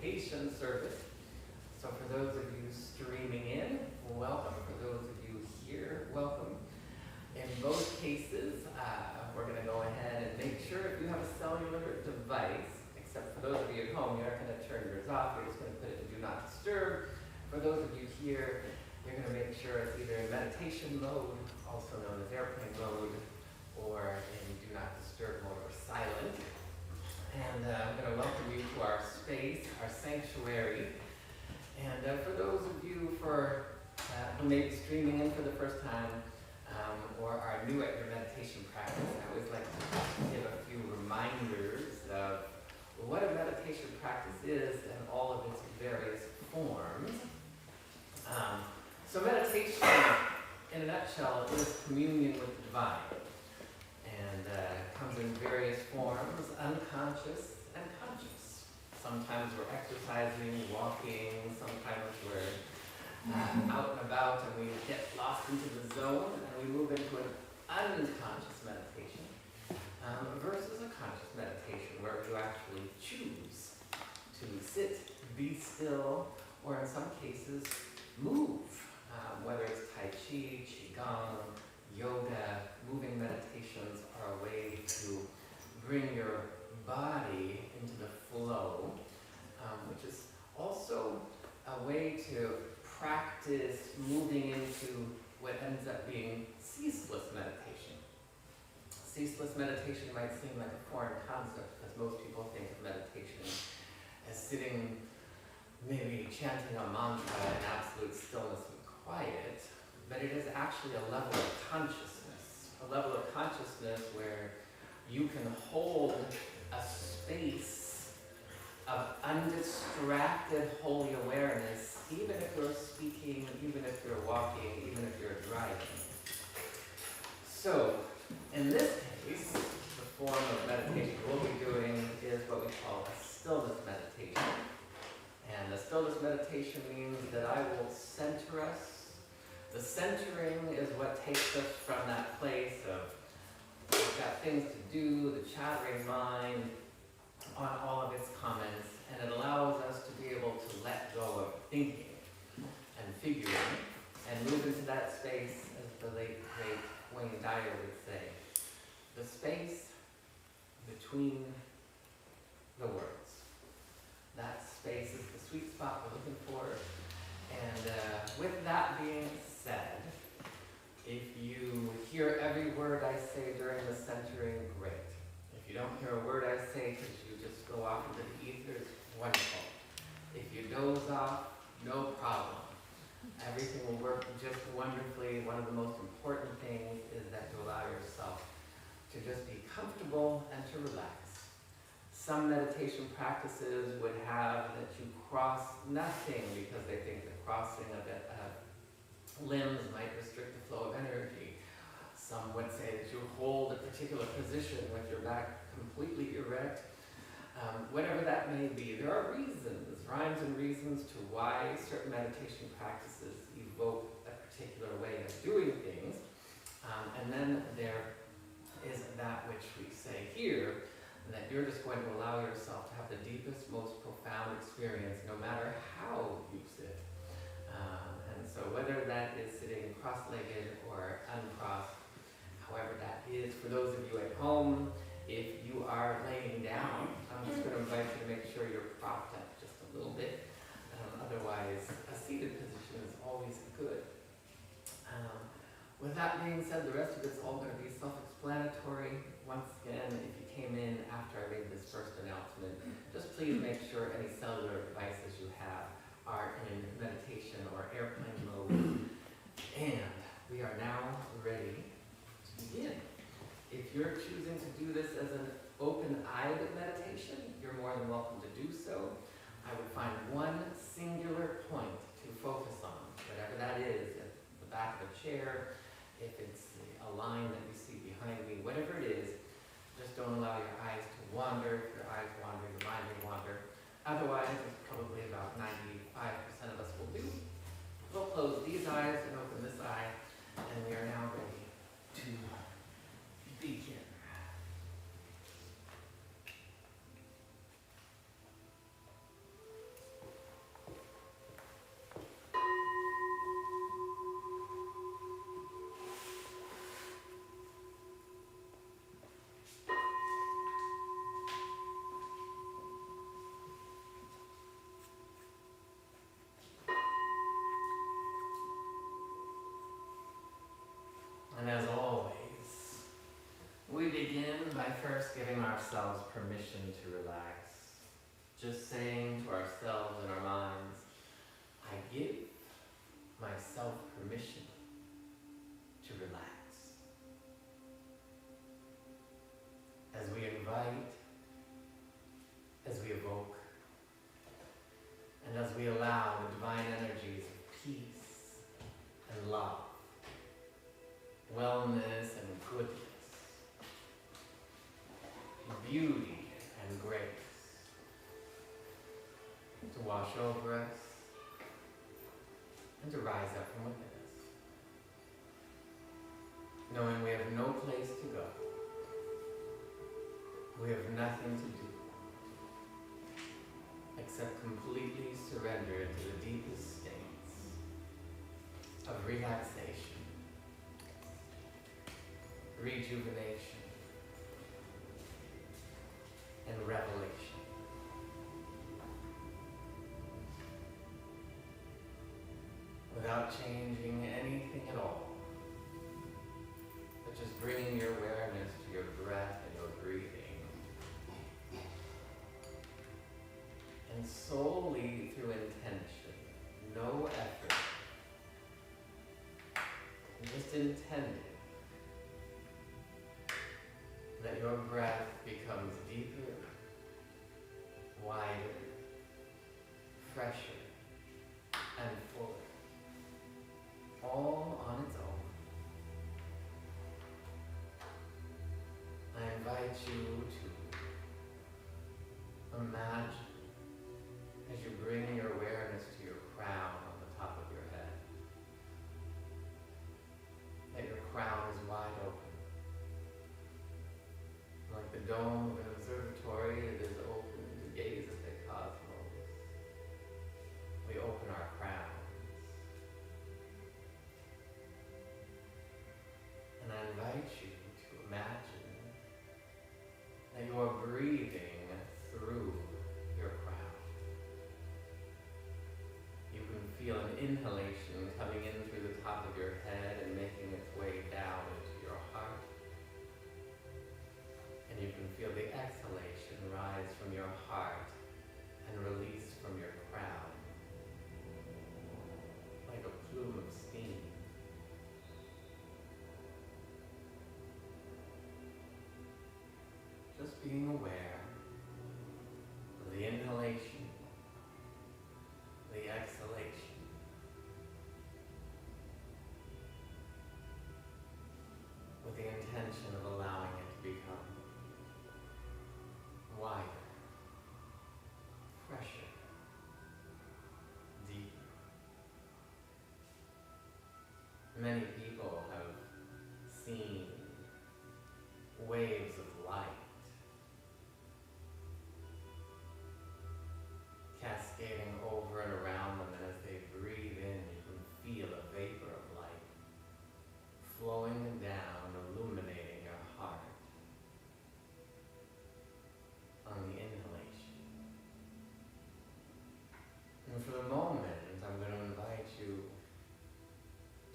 meditation service. So for those of you streaming in, welcome. For those of you here, welcome. In both cases, we're going to go ahead and make sure if you have a cellular device, except for those of you at home, you're not going to turn yours off, you're just going to put it in Do Not Disturb. For those of you here, you're going to make sure it's either in meditation mode, also known as airplane mode, or in Do Not Disturb mode or silent. And I'm going to welcome you to our space, our sanctuary. And for those of you who may be streaming in for the first time or are new at your meditation practice, I always like to give a few reminders of what a meditation practice is and all of its various forms. So meditation, in a nutshell, is communion with the divine. And comes in various forms, unconscious and conscious. Sometimes we're exercising, walking, sometimes we're out and about and we get lost into the zone and we move into an unconscious meditation versus a conscious meditation where you actually choose to sit, be still, or in some cases, move. Whether it's Tai Chi, Qigong, yoga, moving meditations are a way to bring your body into the flow, which is also a way to practice moving into what ends up being ceaseless meditation. Ceaseless meditation might seem like a foreign concept because most people think of meditation as sitting, maybe chanting a mantra in absolute stillness and quiet, but it is actually a level of consciousness where you can hold a space of undistracted holy awareness, even if you're speaking, even if you're walking, even if you're driving. So, in this case, the form of meditation we'll be doing is what we call a stillness meditation. And the stillness meditation means that I will center us. The centering is what takes us from that place of we've got things to do, the chattering mind, on all of its comments, and it allows us to be able to let go of thinking and figuring and move into that space, as the late, great Wayne Dyer would say, the space between the words. That space is the sweet spot we're looking for. And with that being said, if you hear every word I say during the centering, great. If you don't hear a word I say because you just go off into the ether, it's wonderful. If you doze off, no problem. Everything will work just wonderfully. One of the most important things is that you allow yourself to just be comfortable and to relax. Some meditation practices would have that you cross nothing because they think the crossing of limbs might restrict the flow of energy. Some would say that you hold a particular position with your back completely erect. Whatever that may be, there are reasons, rhymes and reasons to why certain meditation practices evoke a particular way of doing things. And then there is that which we say here, that you're just going to allow yourself to have the deepest, most profound experience, no matter how you sit. And so whether that is sitting cross-legged or uncrossed, however that is, for those of you at home, if you are laying down, I'm just going to invite you to make sure you're propped up just a little bit. Otherwise, a seated position is always good. With that being said, the rest of it's all going to be self-explanatory. Once again, if you came in after I made this first announcement, just please make sure any cellular devices you have are in meditation or airplane mode. And we are now ready to begin. If you're choosing to do this as an open-eyed meditation, you're more than welcome to do so. I would find one singular point to focus on, whatever that is, at the back of a chair, if it's a line that you see behind me, whatever it is, just don't allow your eyes to wander. If your eyes wander, your mind will wander. Otherwise, as probably about 95% of us will do, we'll close these eyes and open this eye, and we are now ready to begin. ourselves permission to relax. Just saying to ourselves and our minds, I give myself permission to relax. As we invite, as we evoke, and as we allow the divine energies of peace and love, wellness and goodness, beauty and grace to wash over us and to rise up from within us. Knowing we have no place to go, we have nothing to do except completely surrender into the deepest states of relaxation, rejuvenation, and revelation. Without changing anything at all, but just bringing your awareness to your breath and your breathing. And solely through intention, no effort, just intending that your breath becomes deeper, wider, fresher, and fuller, all on its own. I invite you to imagine as you bring your awareness to your crown on the top of your head, that your crown is wide open. Like the dome of an observatory, it is open to gaze at the cosmos. We open our crowns. And I invite you to imagine that you are breathing through your crown. You can feel an inhalation coming in through the top of your head and making its way down into your heart. And you can feel the exhalation rise from your heart and release from your crown, like a plume of steam. Just being aware of the inhalation, the exhalation, with the intention of allowing it to become wider, fresher, deeper. Many people have seen waves of light cascading over and around them, and as they breathe in, you can feel a vapor of light flowing down, illuminating your heart on the inhalation. And for the moment, I'm going to invite you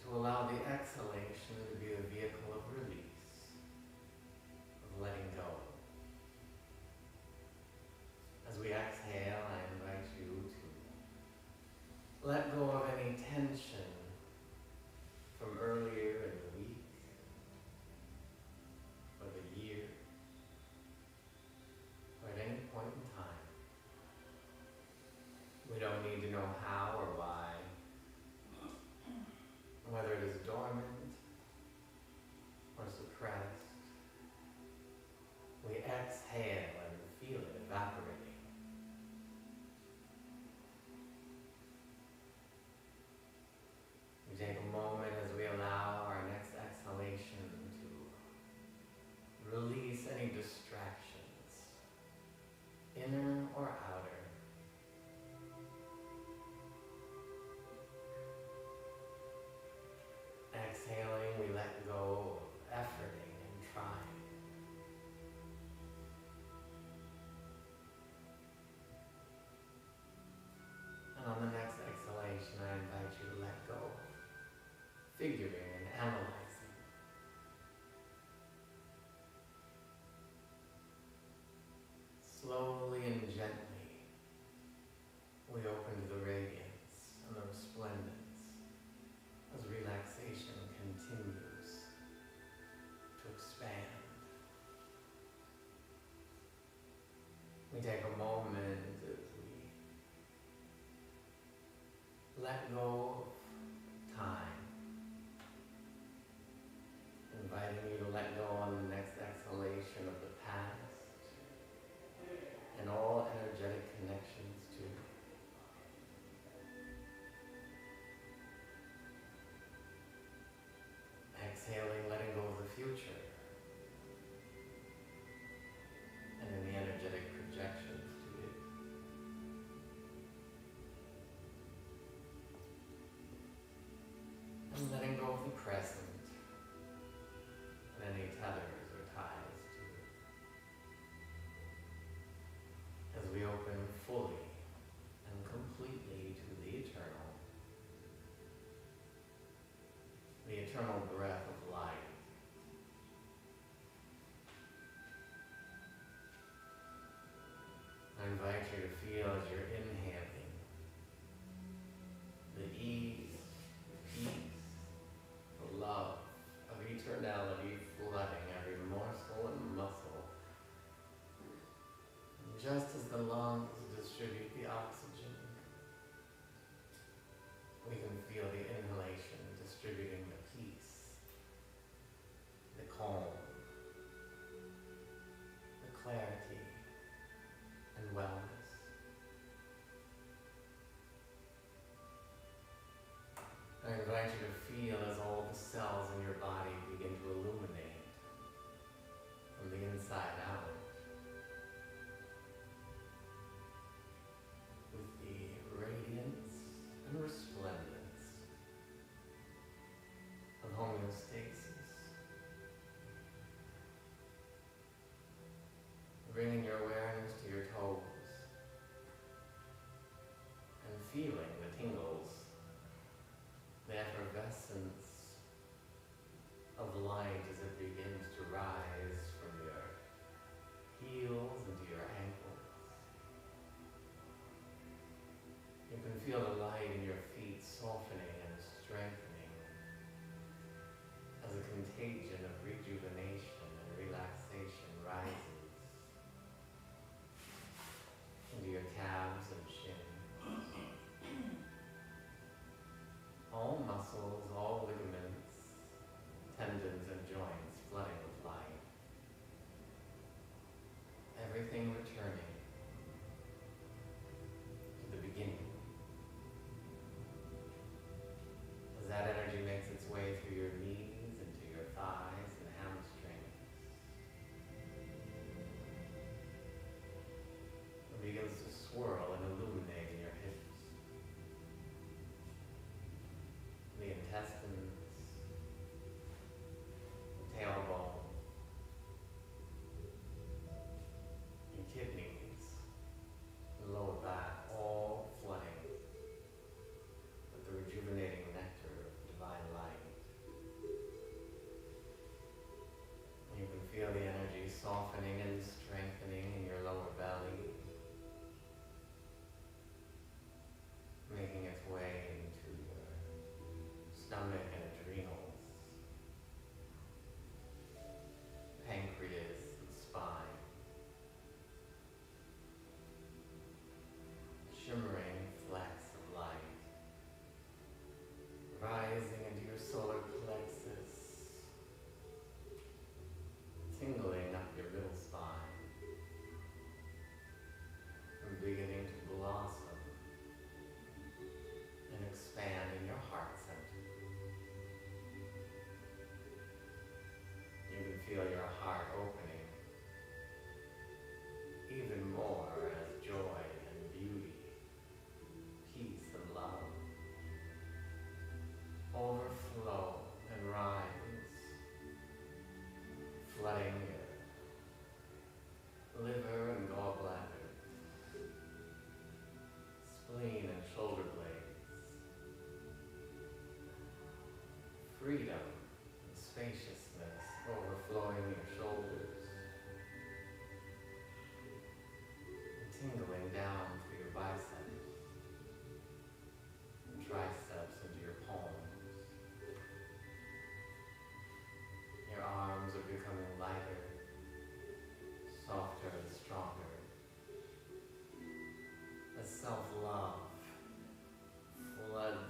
to allow the exhalation to be a vehicle of release, of letting go. As we exhale, I invite you to let go of any tension from earlier in the week or the year or at any point in time. We don't need to know how or why, whether it is dormant or suppressed. We exhale and feel it evaporating. We take a moment as we allow our next exhalation to release any distractions, inner or outer. Exhale. let go of time. Inviting you to let go on the next exhalation of the past and all energetic connections too. Exhaling, letting go of the future and any energetic projections to it. And letting go of the present and any tethers or ties to it. As we open fully and completely to the eternal breath of life. I invite you to feel as you're inhaling the ease, peace, the love of eternality flooding every morsel and muscle. And just as the lungs distribute the oxygen, we can feel the inhalation distributing the peace, the calm, the clarity, and wellness. I invite you to feel as all the cells in your body begin to illuminate from the inside out with the radiance and resplendence of homeostasis. Bringing your awareness to your toes and feeling the tingles, the effervescence of light as it begins to rise from your heels into your ankles. You can feel the light in your feet softening and strengthening as a contagion of rejuvenation and relaxation rises into your calves and shins. All muscles, all ligaments, tendons and joints flooding with light. Everything returning to the beginning. As that energy makes its way through your knees, into your thighs and hamstrings, it begins to swirl and illuminate in your hips, the intestines, the tailbone, your kidneys, the lower back, all flooding with the rejuvenating nectar of divine light. You can feel the energy softening and strengthening in your lower belly, making its way into your stomach and adrenals, pancreas and spine, shimmering flecks of light, rising into your solar plexus, tingling up your middle spine, and beginning to blossom and expand in your heart center. You can feel your heart opening even more as joy and beauty, peace and love overflow and rise, flooding your liver and gallbladder, spleen and shoulder blades, freedom and spaciousness overflowing your shoulders, and tingling down through your biceps and triceps into your palms. Your arms are becoming lighter, softer and stronger, as self-love floods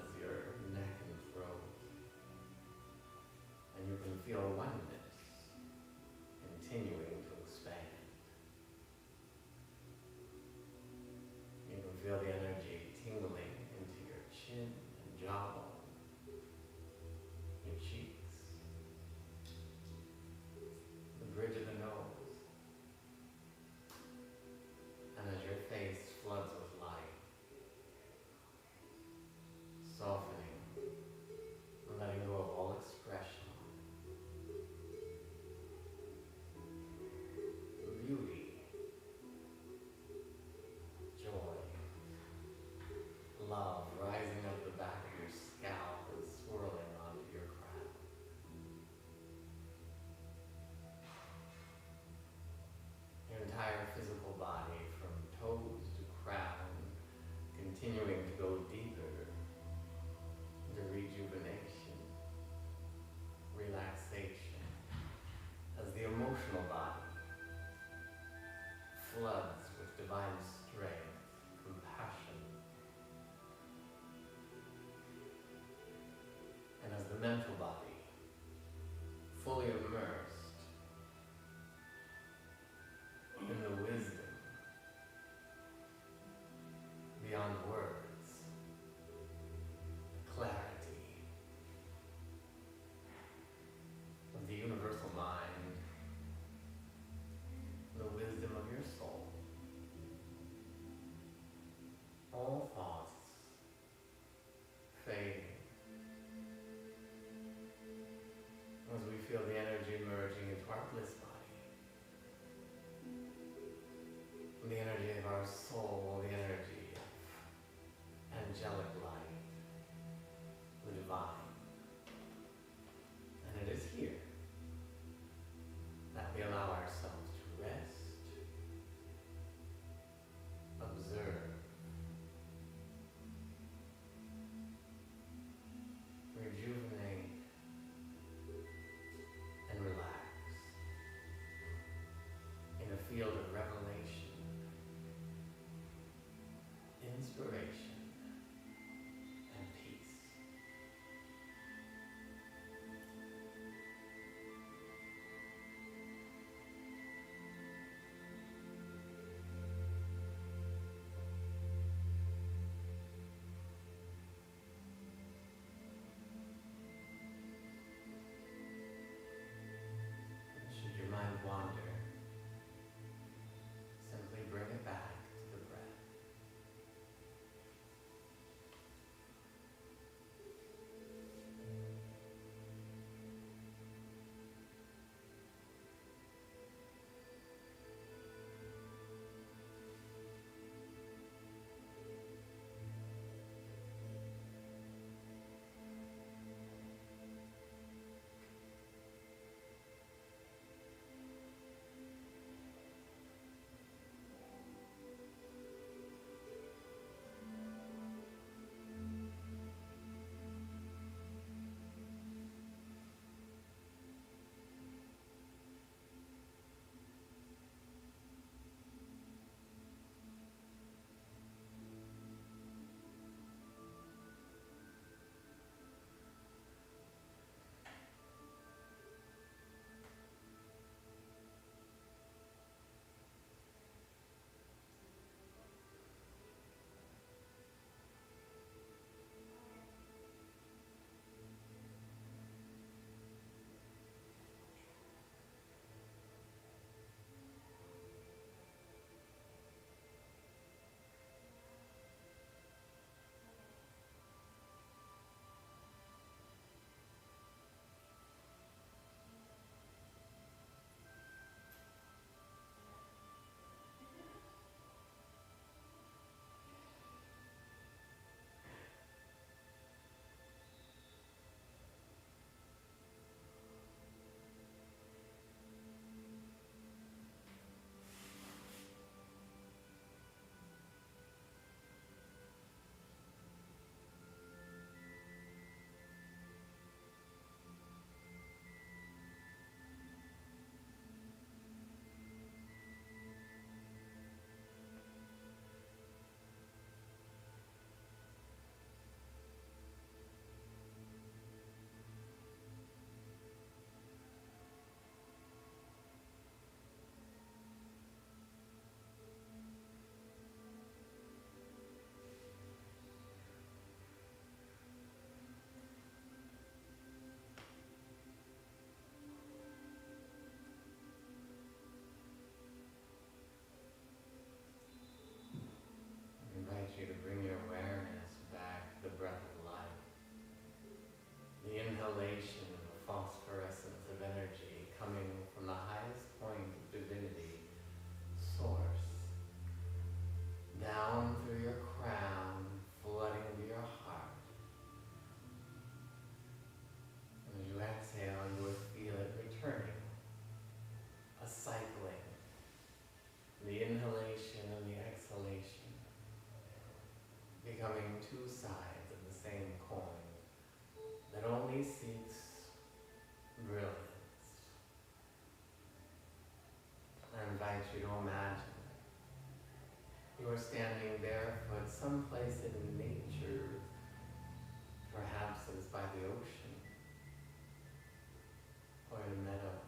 love rising up the back of your scalp and swirling onto your crown. Your entire physical body from toes to crown, continuing to go deeper into rejuvenation, relaxation, as the emotional body floods with divine strength, compassion, two sides of the same coin that only seeks brilliance. I invite you to imagine you are standing barefoot someplace in nature. Perhaps it is by the ocean or in a meadow.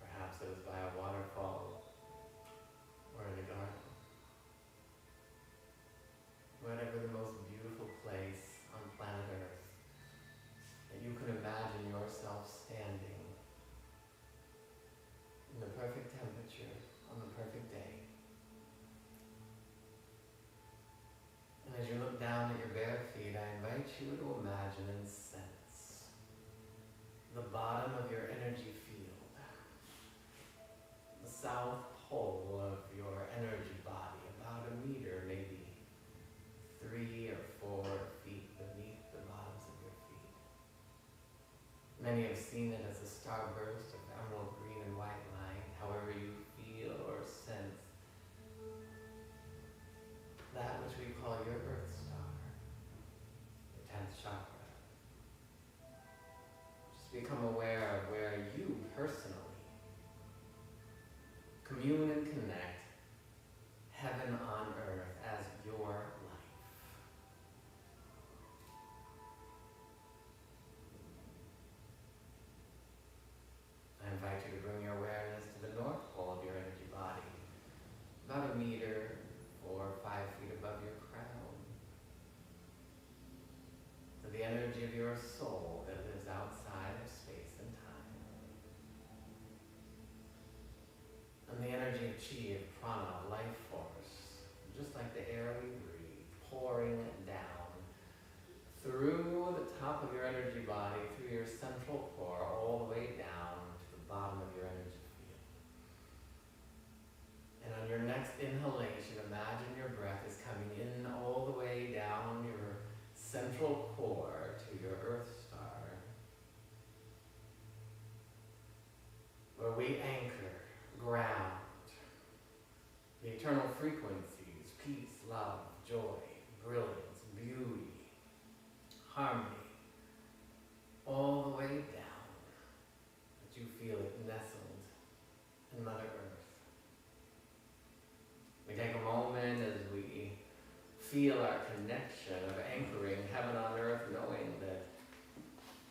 Perhaps it is by a waterfall or in a garden. Whatever the most beautiful place on planet Earth that you can imagine yourself standing in the perfect temperature on the perfect day. And as you look down at your bare feet, I invite you to imagine and sense the bottom of your energy field, the south pole of your energy body, about a meter, maybe 3 or 4 feet beneath the bottoms of your feet. Many have seen it as a starburst of emerald green and white light, however you feel or sense that which we call your Earth Star, your 10th chakra. Just become aware of where you personally commune and connect heaven on earth as your life. I invite you to bring your awareness to the north pole of your energy body, about a meter 4 or 5 feet above your crown, to the energy of your soul that lives outside of space and time, and the energy of chi, of prana, life force, just like the air we breathe, pouring down through the top of your energy body, through your central core, all the way down to the bottom of your energy field. And on your next inhalation, imagine your breath is coming in all the way down your central core to your Earth Star, where we anchor, ground the eternal frequencies, peace, love, joy, brilliance, beauty, harmony, all the way down, that you feel it nestled in Mother Earth. We take a moment as we feel our connection of anchoring heaven on earth, knowing that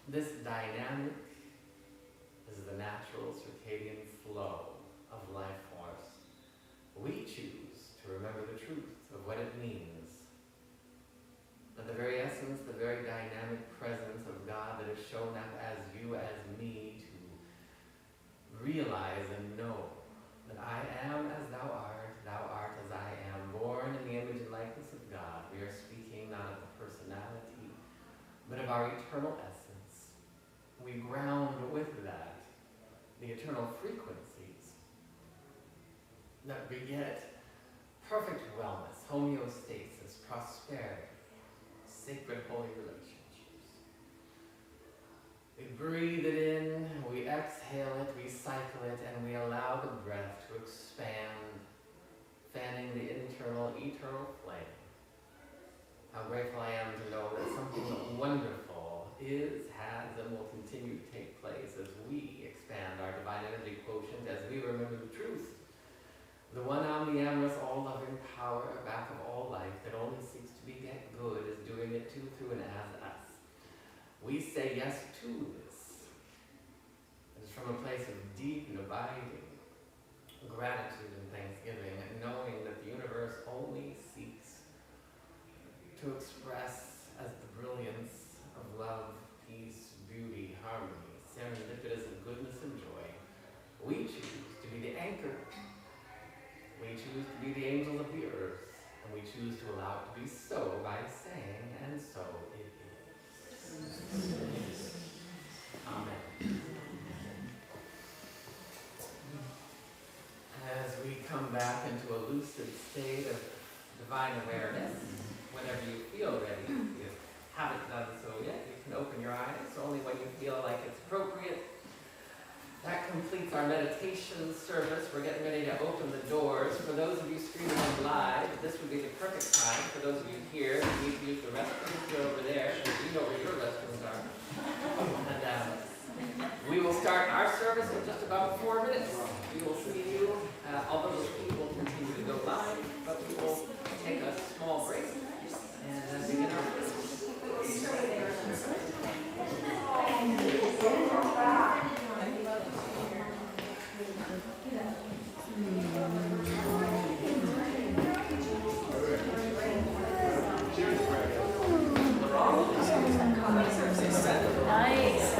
this dynamic is the natural circadian flow of life force. We choose to remember the truth of what it means, that the very essence, the very dynamic presence of God that is shown up as you, as me, to realize and know that I am as thou art as I am, born in the image and likeness of God. We are speaking not of the personality, but of our eternal essence. We ground with that the eternal frequencies that beget perfect wellness, homeostasis, prosperity, sacred holy relationships. We breathe it in, we exhale it, we cycle it, and we allow the breath to expand, fanning the internal, eternal flame. How grateful I am to know that something wonderful is, has, and will continue to take place as we expand our divine energy quotient, as we remember the truth. The one omniamorous, all-loving power back of all life that only seeks to beget good is doing it to, through, and as us. We say yes to this. It is from a place of deep and abiding gratitude and thanksgiving, and knowing that the universe only seeks to express as the brilliance of love, peace, beauty, harmony, serendipitous and goodness and joy. We choose to be the anchor. We choose to be the angels of the earth, and we choose to allow it to be so by saying, and so it is. Amen. As we come back into a lucid state of divine awareness, whenever you feel ready, if you haven't done so yet, you can open your eyes only when you feel like it's appropriate. That completes our meditation service. We're getting ready to open the doors. For those of you streaming live, this would be the perfect time. For those of you here who need to use the restrooms, go over there. You know where your restrooms are. And we will start our service in just about 4 minutes. We will see you, although the feed will continue to go live, but we will take a small break and begin our service. Nice.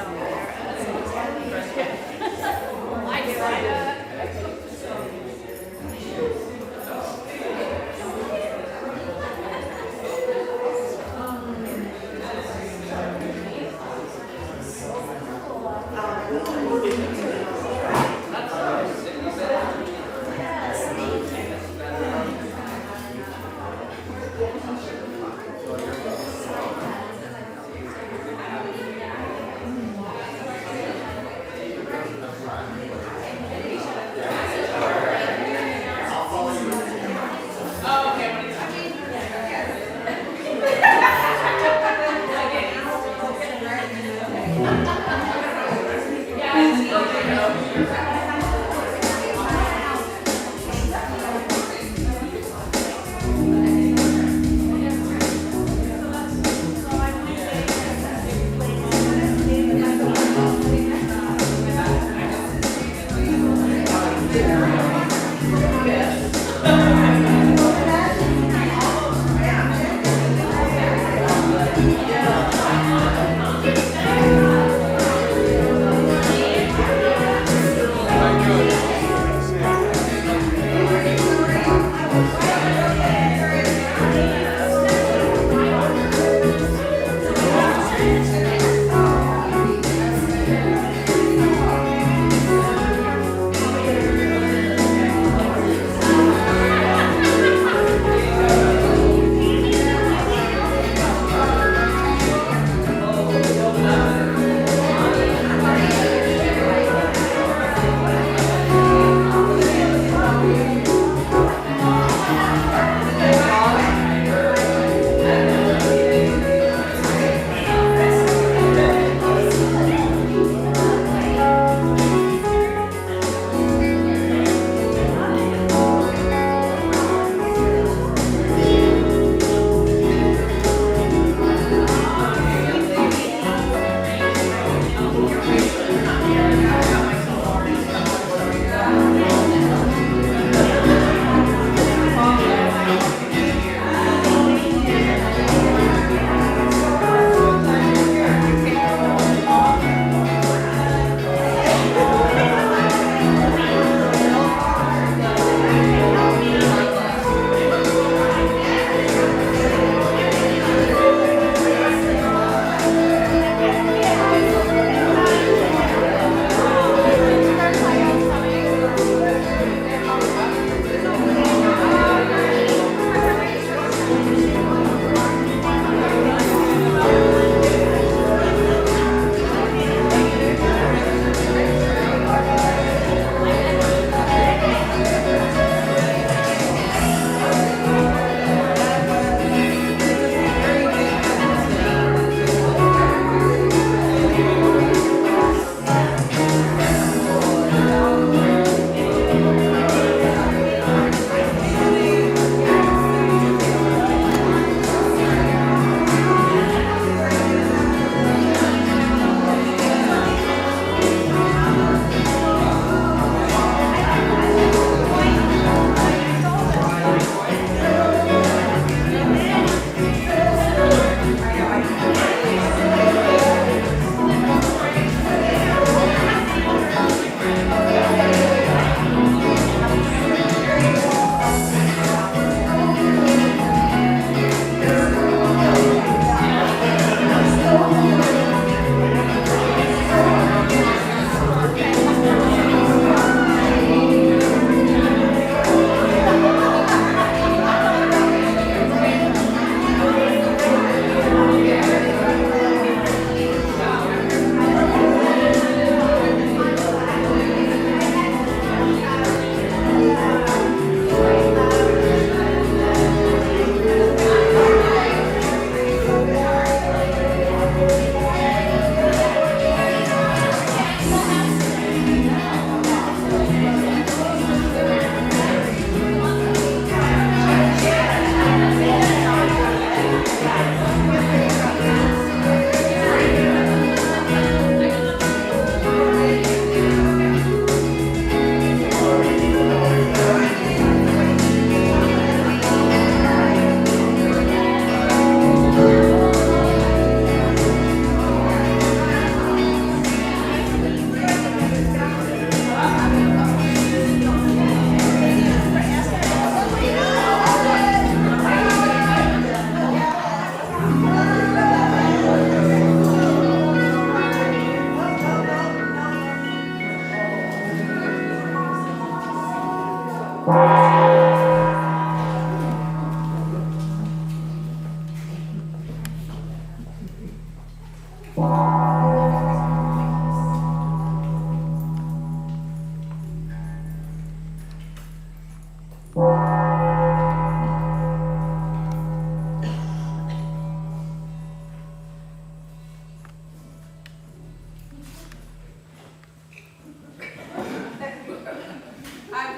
Good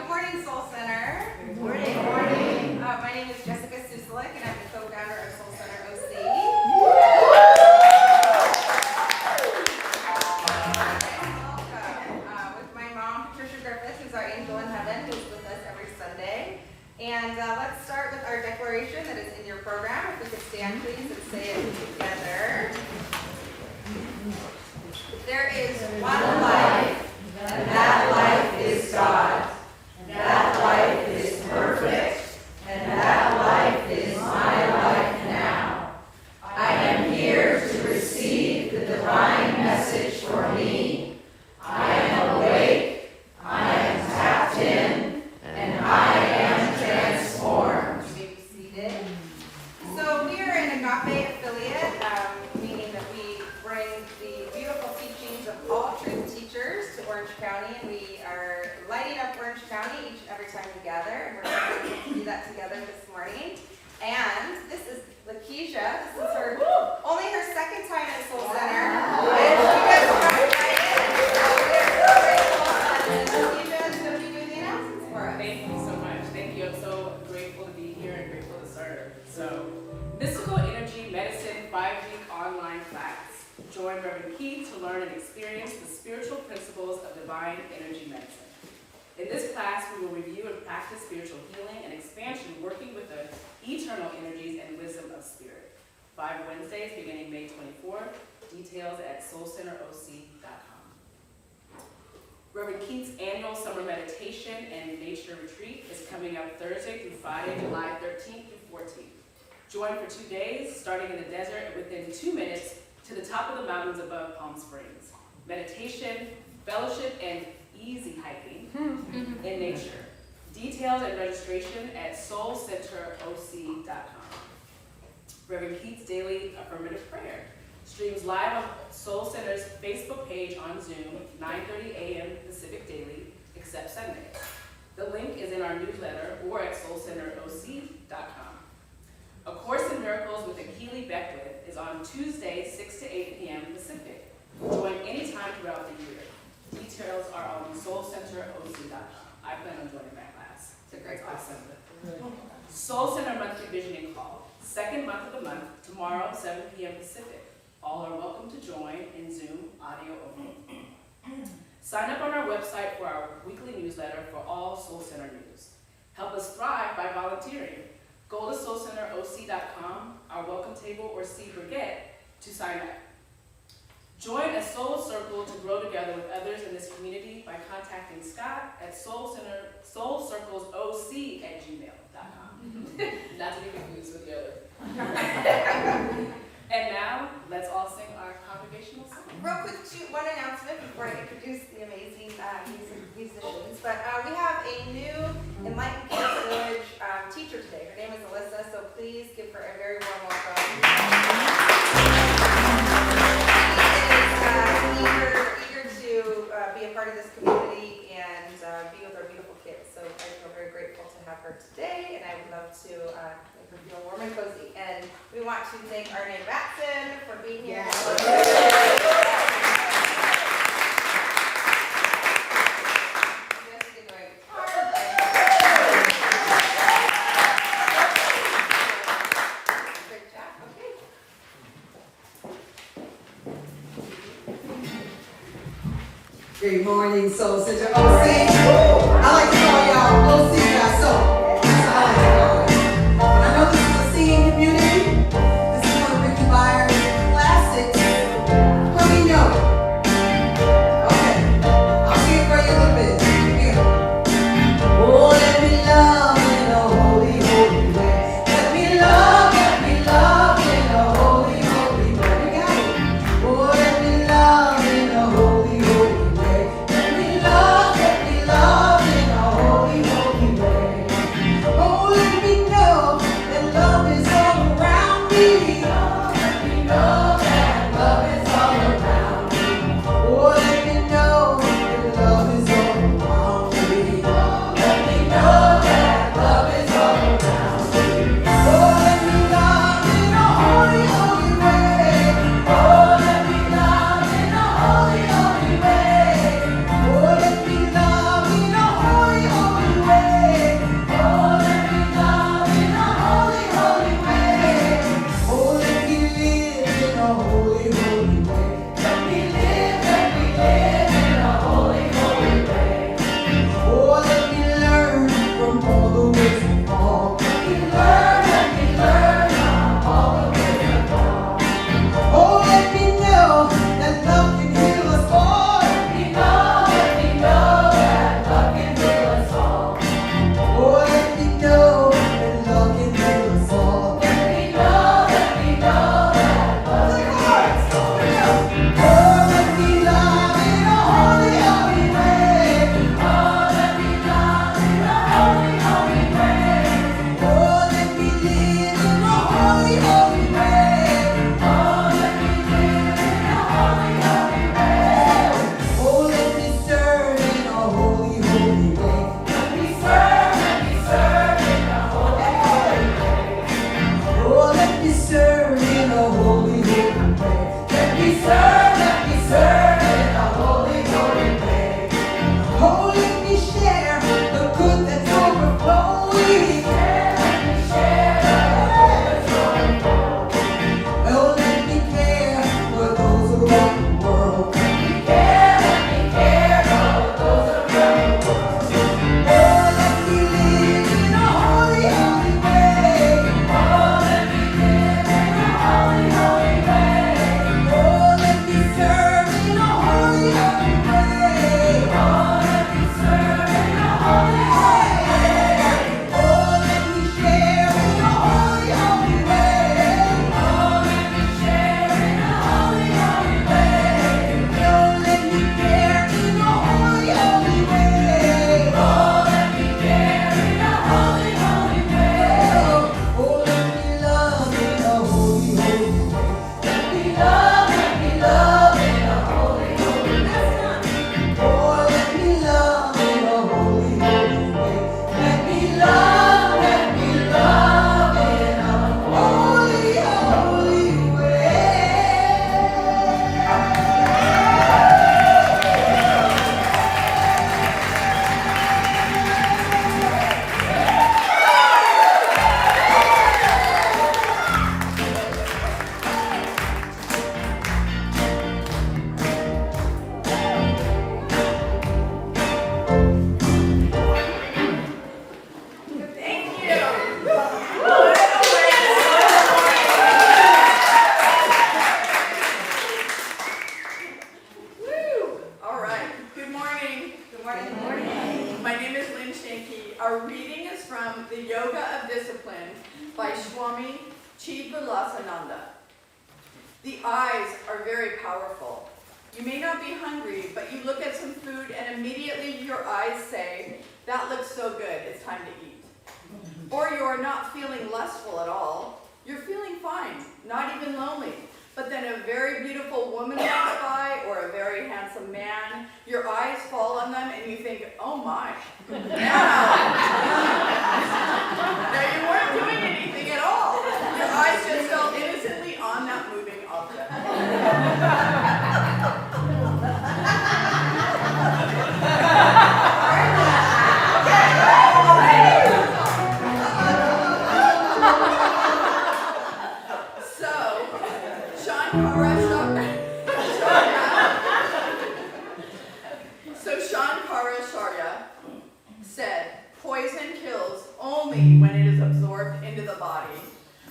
morning, Soul Center. Good morning. My name is Jessica Susalik, and I'm the co-founder of Soul Center OC. Welcome. With my mom, Patricia Griffith, who's our angel in heaven, who's with us every Sunday. And let's start with our declaration that is in your program. If we could stand, please, and say it together. There is one life, and that life is God. That life is perfect, and that life is my life now. I am here to receive the divine message for me. I am awake, I am tapped in, and I am transformed. You may be seated. So we are an Agape affiliate, meaning that we bring the beautiful teachings of all truth teachers to Orange County, and we are lighting up Orange County each and every time we gather, and we're going to do that together this morning. And this is Lakeisha. This is her only her second time at Soul Center. And she just jumped right in. So we're so grateful. And Lakeisha is going to be doing the announcements for us. Thank you so much. Thank you. I'm so grateful to be here and grateful to serve. So, Mystical Energy Medicine 5-week online class. Join Reverend Keith to learn and experience the spiritual principles of divine energy medicine. In this class, we will review and practice spiritual healing and expansion, working with the eternal energies and wisdom of spirit. 5 Wednesdays beginning May 24. Details at soulcenteroc.com. Reverend Keith's annual summer meditation and nature retreat is coming up Thursday through Friday, July 13th through 14th. Join for 2 days, starting in the desert and within 2 minutes to the top of the mountains above Palm Springs. Meditation, fellowship, and easy hiking in nature. Details and registration at soulcenteroc.com. Reverend Keith's daily affirmative prayer streams live on Soul Center's Facebook page on Zoom, 9:30 a.m. Pacific daily, except Sunday. The link is in our newsletter or at soulcenteroc.com. A Course in Miracles with Akili Beckwith is on Tuesday, 6 to 8 p.m. Pacific. Join anytime throughout the year. Details are on soulcenteroc.com. I plan on joining that class. It's a great class. Awesome. Soul Center Monthly Visioning Call. Second month of the month, tomorrow, 7 p.m. Pacific. All are welcome to join in Zoom, audio only. Sign up on our website for our weekly newsletter for all Soul Center news. Help us thrive by volunteering. Go to soulcenteroc.com, our welcome table, or see Brigitte to sign up. Join a soul circle to grow together with others in this community by contacting Scott at soulcirclesoc@gmail.com. Not to be confused with the other. And now, let's all sing our congregational song. Real quick, one announcement before I introduce the amazing musicians. But we have a new Enlightened Kids Village teacher today. Her name is Alyssa, so please give her a very warm welcome. She is eager to be a part of this community and be with our beautiful kids. So I feel very grateful to have her today, and I would love to make her feel warm and cozy. And we want to thank Arne Batson for being here. Good morning, Soul Center OC. I like to call y'all OC got soul. That's how I like to call it. But I know this is a singing community. This is one of Ricky Byers' classics. Let me know. Okay, I'll sing it for you a little bit. Here. Oh, let me love in a holy, holy way. Let me love in a holy, holy way. You got it. Oh, let me love in a holy, holy way. Let me love in a holy, holy way. me serve in a holy, holy way. Let me serve in a holy, holy way. Oh, let me share the good that's overflowing. Let me share the good that's overflowing. Oh, let me care for those around the world. Let me care for those around the world. Oh, let me live in a holy, holy way. Oh, let me live in a holy, holy way. Oh, let me serve in a holy, holy way. Oh, let me serve in a holy, holy way. Oh, let me share in a holy, holy way. Oh, let me share in a holy, holy way. Oh, let me care in a holy, holy way. Oh, let me care in a holy, holy way. Oh, let me love in a holy, holy way. Let me love in a holy, holy way. Oh, let me love in a holy, holy way. Let me love in a holy, holy way. Thank you. Woo! All right. Good morning. Good morning. Good morning. My name is Lynn Shanky. Our reading is from The Yoga of Discipline by Swami Chivilasananda. The eyes are very powerful. You may not be hungry, but you look at some food and immediately your eyes say, "That looks so good, it's time to eat." Or you are not feeling lustful at all. You're feeling fine, not even lonely. But then a very beautiful woman walks by or a very handsome man. Your eyes fall on them and you think, "Oh my." Now you weren't doing anything at all. Your eyes just fell innocently on that moving object. So, Shankaracharya said, poison kills only when it is absorbed into the body,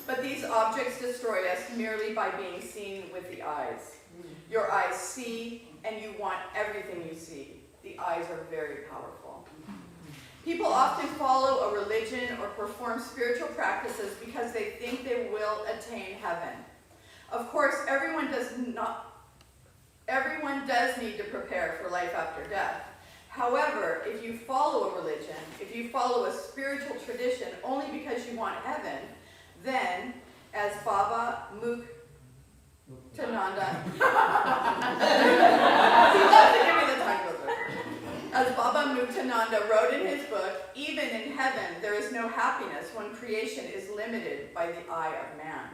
but these objects destroy us merely by being seen with the eyes. Your eyes see, and you want everything you see. The eyes are very powerful. People often follow a religion or perform spiritual practices because they think they will attain heaven. Of course, everyone does need to prepare for life after death. However, if you follow a religion, if you follow a spiritual tradition only because you want heaven, then, as Baba Muktananda, he loves to give me the tongue twister. As Baba Muktananda wrote in his book, even in heaven there is no happiness when creation is limited by the eye of man.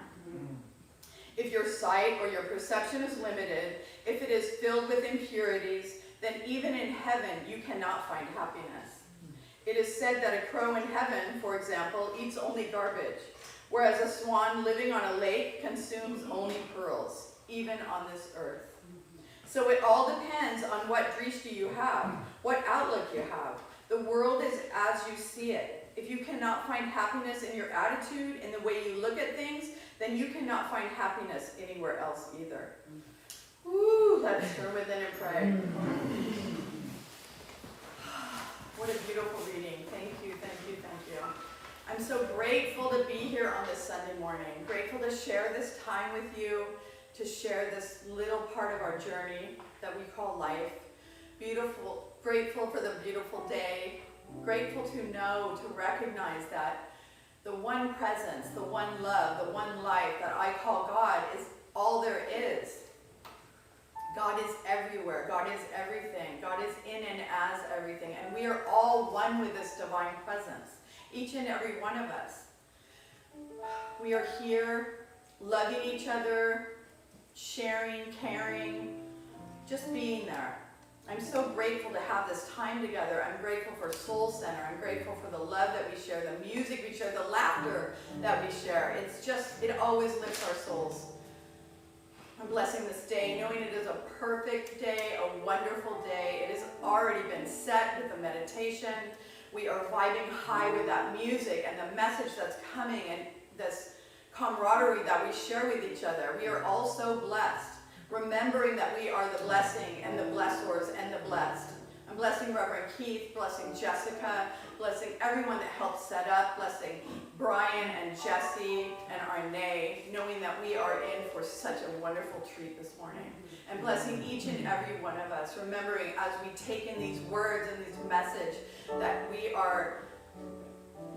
If your sight or your perception is limited, if it is filled with impurities, then even in heaven you cannot find happiness. It is said that a crow in heaven, for example, eats only garbage, whereas a swan living on a lake consumes only pearls, even on this earth. So it all depends on what drishti you have, what outlook you have. The world is as you see it. If you cannot find happiness in your attitude, in the way you look at things, then you cannot find happiness anywhere else either. Woo, let's turn within and pray. What a beautiful reading. Thank you, thank you, thank you. I'm so grateful to be here on this Sunday morning. Grateful to share this time with you, to share this little part of our journey that we call life. Beautiful, grateful for the beautiful day. Grateful to know, to recognize that the one presence, the one love, the one life that I call God is all there is. God is everywhere. God is everything. God is in and as everything. And we are all one with this divine presence. Each and every one of us. We are here loving each other, sharing, caring, just being there. I'm so grateful to have this time together. I'm grateful for Soul Center. I'm grateful for the love that we share, the music we share, the laughter that we share. It's just, it always lifts our souls. I'm blessing this day, knowing it is a perfect day, a wonderful day. It has already been set with the meditation. We are vibing high with that music and the message that's coming and this camaraderie that we share with each other. We are all so blessed, remembering that we are the blessing and the blessors and the blessed. I'm blessing Reverend Keith, blessing Jessica, blessing everyone that helped set up, blessing Brian and Jesse and Arne, knowing that we are in for such a wonderful treat this morning. And blessing each and every one of us, remembering as we take in these words and this message that we are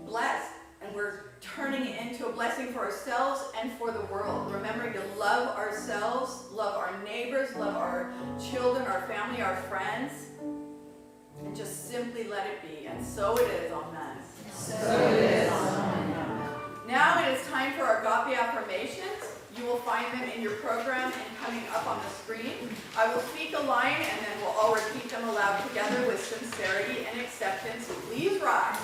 blessed and we're turning it into a blessing for ourselves and for the world. Remembering to love ourselves, love our neighbors, love our children, our family, our friends, and just simply let it be. And so it is, amen. So it is. Now it is time for our agape affirmations. You will find them in your program and coming up on the screen. I will speak a line and then we'll all repeat them aloud together with sincerity and acceptance. Please rise.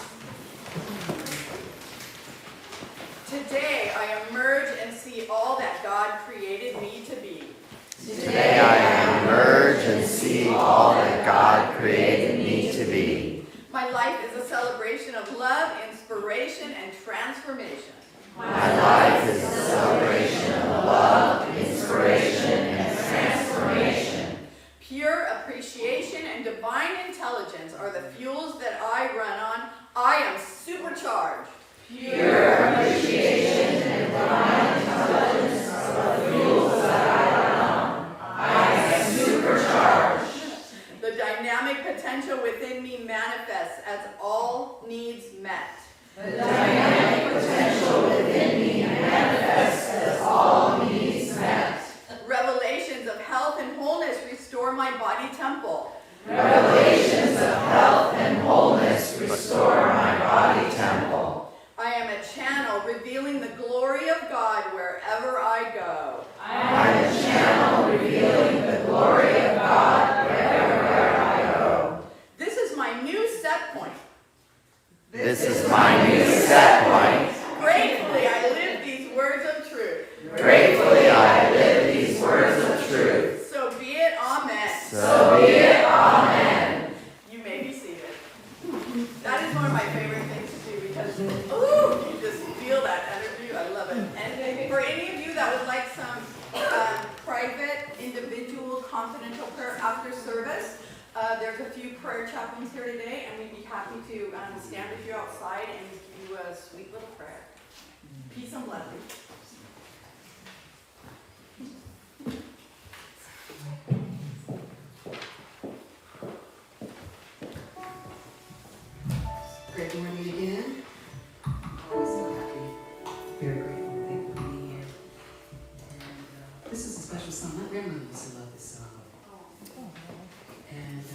Today I emerge and see all that God created me to be. Today I emerge and see all that God created me to be. My life is a celebration of love, inspiration, and transformation. My life is a celebration of love, inspiration, and transformation. Pure appreciation and divine intelligence are the fuels that I run on. I am supercharged. Pure appreciation and divine intelligence are the fuels that I run on. I am supercharged. The dynamic potential within me manifests as all needs met. The dynamic potential within me manifests as all needs met. Revelations of health and wholeness restore my body temple. Revelations of health and wholeness restore my body temple. I am a channel revealing the glory of God wherever I go. I am a channel revealing the glory of God wherever I go. This is my new set point. This is my new set point. Gratefully, I live these words of truth. Gratefully, I live these words of truth. So be it, amen. So be it, amen. You may be seated. That is one of my favorite things to do because, ooh, you just feel that energy. I love it. And for any of you that would like some private, individual, confidential prayer after service, there's a few prayer chaplains here today, and we'd be happy to stand with you outside and give you a sweet little prayer. Peace and blessing. Great morning again. Always so happy, very grateful, thankful to be here. And this is a special song. My grandmother used to love this song. And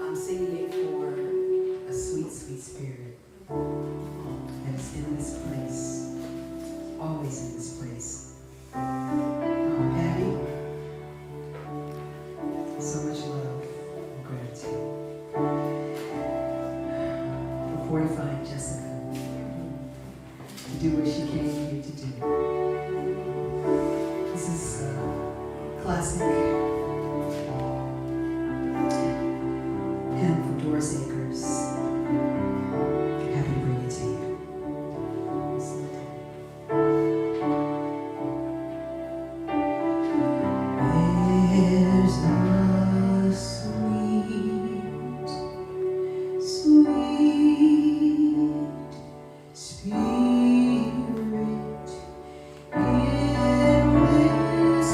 I'm singing it for a sweet, sweet spirit that is in this place, always in this place. Patty, so much love and gratitude for fortifying Jessica to do what she came here to do. This is a classic hymn from Doris Akers. Happy to bring it to you. There's a sweet, sweet spirit in this place.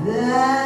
That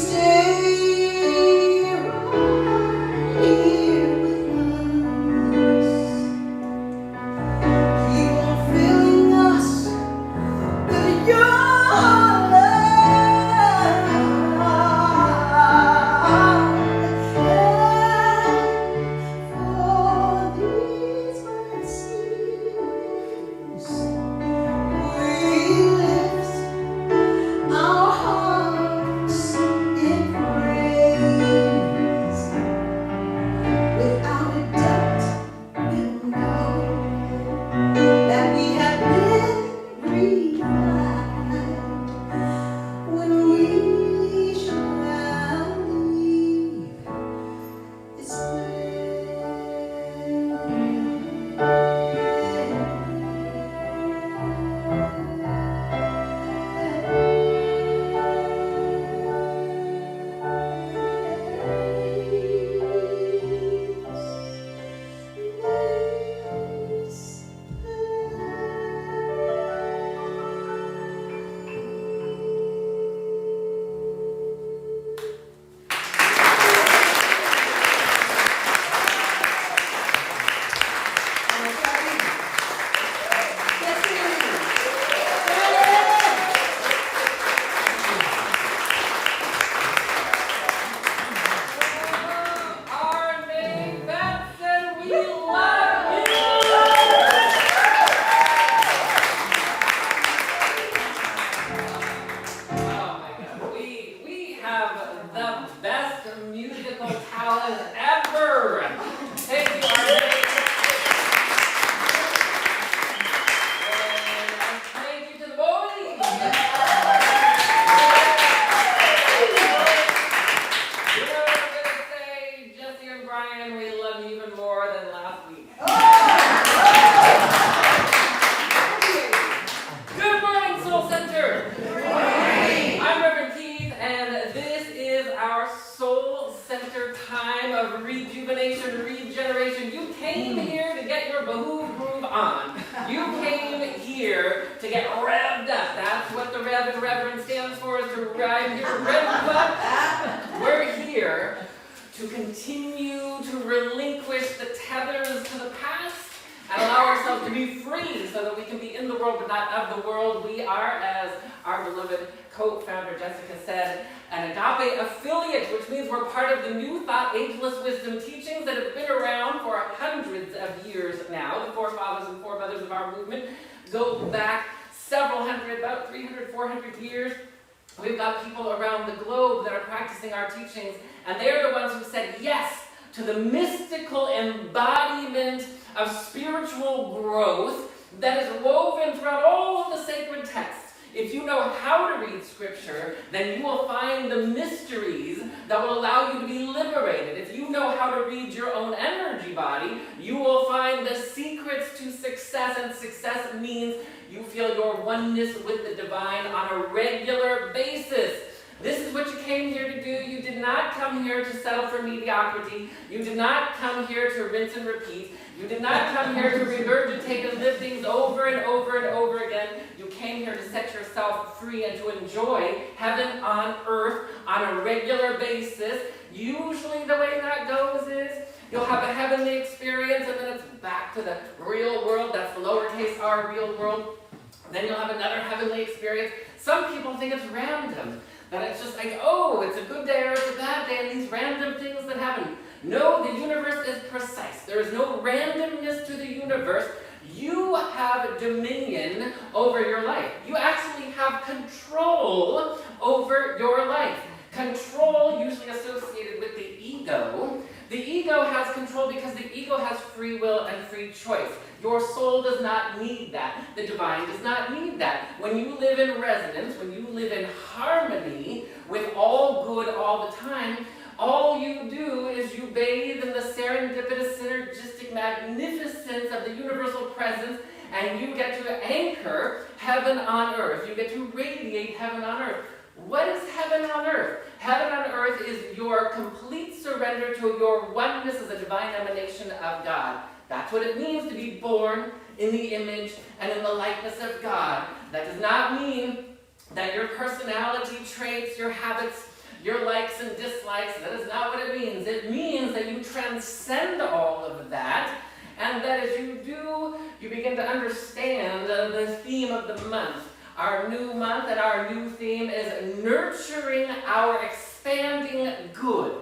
stay right here with us. Keep on filling us with your love. And for these mercies, we lift our hearts in praise. Without a doubt, we'll know that we have been revived when we shall leave this Army Benson, we love you! Oh my God, we have the best musical talent ever! Thank you, Army! And thank you to the boys! You know what I'm gonna say, Jesse and Brian, we love you even more than last week. Good morning, Soul Center! Good morning! I'm Reverend Keith, and this is our Soul Center time of rejuvenation, regeneration. You came here to get your Bahoo groove on. You came here to get revved up. That's what the Rev in Reverend stands for, is to rhyme here, rev up. We're here to continue to relinquish the tethers to the past and allow ourselves to be free so that we can be in the world but not of the world. We are, as our beloved co-founder Jessica said, an Agape affiliate, which means we're part of the New Thought Ageless Wisdom teachings that have been around for hundreds of years now. The forefathers and foremothers of our movement go back several hundred, about 300, 400 years. We've got people around the globe that are practicing our teachings, and they're the ones who said yes to the mystical embodiment of spiritual growth that is woven throughout all of the sacred texts. If you know how to read scripture, then you will find the mysteries that will allow you to be liberated. If you know how to read your own energy body, you will find the secrets to success, and success means you feel your oneness with the divine on a regular basis. This is what you came here to do. You did not come here to settle for mediocrity. You did not come here to rinse and repeat. You did not come here to regurgitate and live things over and over and over again. You came here to set yourself free and to enjoy heaven on earth on a regular basis. Usually the way that goes is you'll have a heavenly experience and then it's back to the real world. That's the lowercase r real world. Then you'll have another heavenly experience. Some people think it's random. That it's just like, oh, it's a good day or it's a bad day, and these random things that happen. No, the universe is precise. There is no randomness to the universe. You have dominion over your life. You actually have control over your life. Control, usually associated with the ego. The ego has control because the ego has free will and free choice. Your soul does not need that. The divine does not need that. When you live in resonance, when you live in harmony with all good all the time, all you do is you bathe in the serendipitous, synergistic magnificence of the universal presence, and you get to anchor heaven on earth. You get to radiate heaven on earth. What is heaven on earth? Heaven on earth is your complete surrender to your oneness as a divine emanation of God. That's what it means to be born in the image and in the likeness of God. That does not mean that your personality traits, your habits, your likes and dislikes. That is not what it means. It means that you transcend all of that, and that as you do, you begin to understand the theme of the month. Our new month and our new theme is nurturing our expanding good.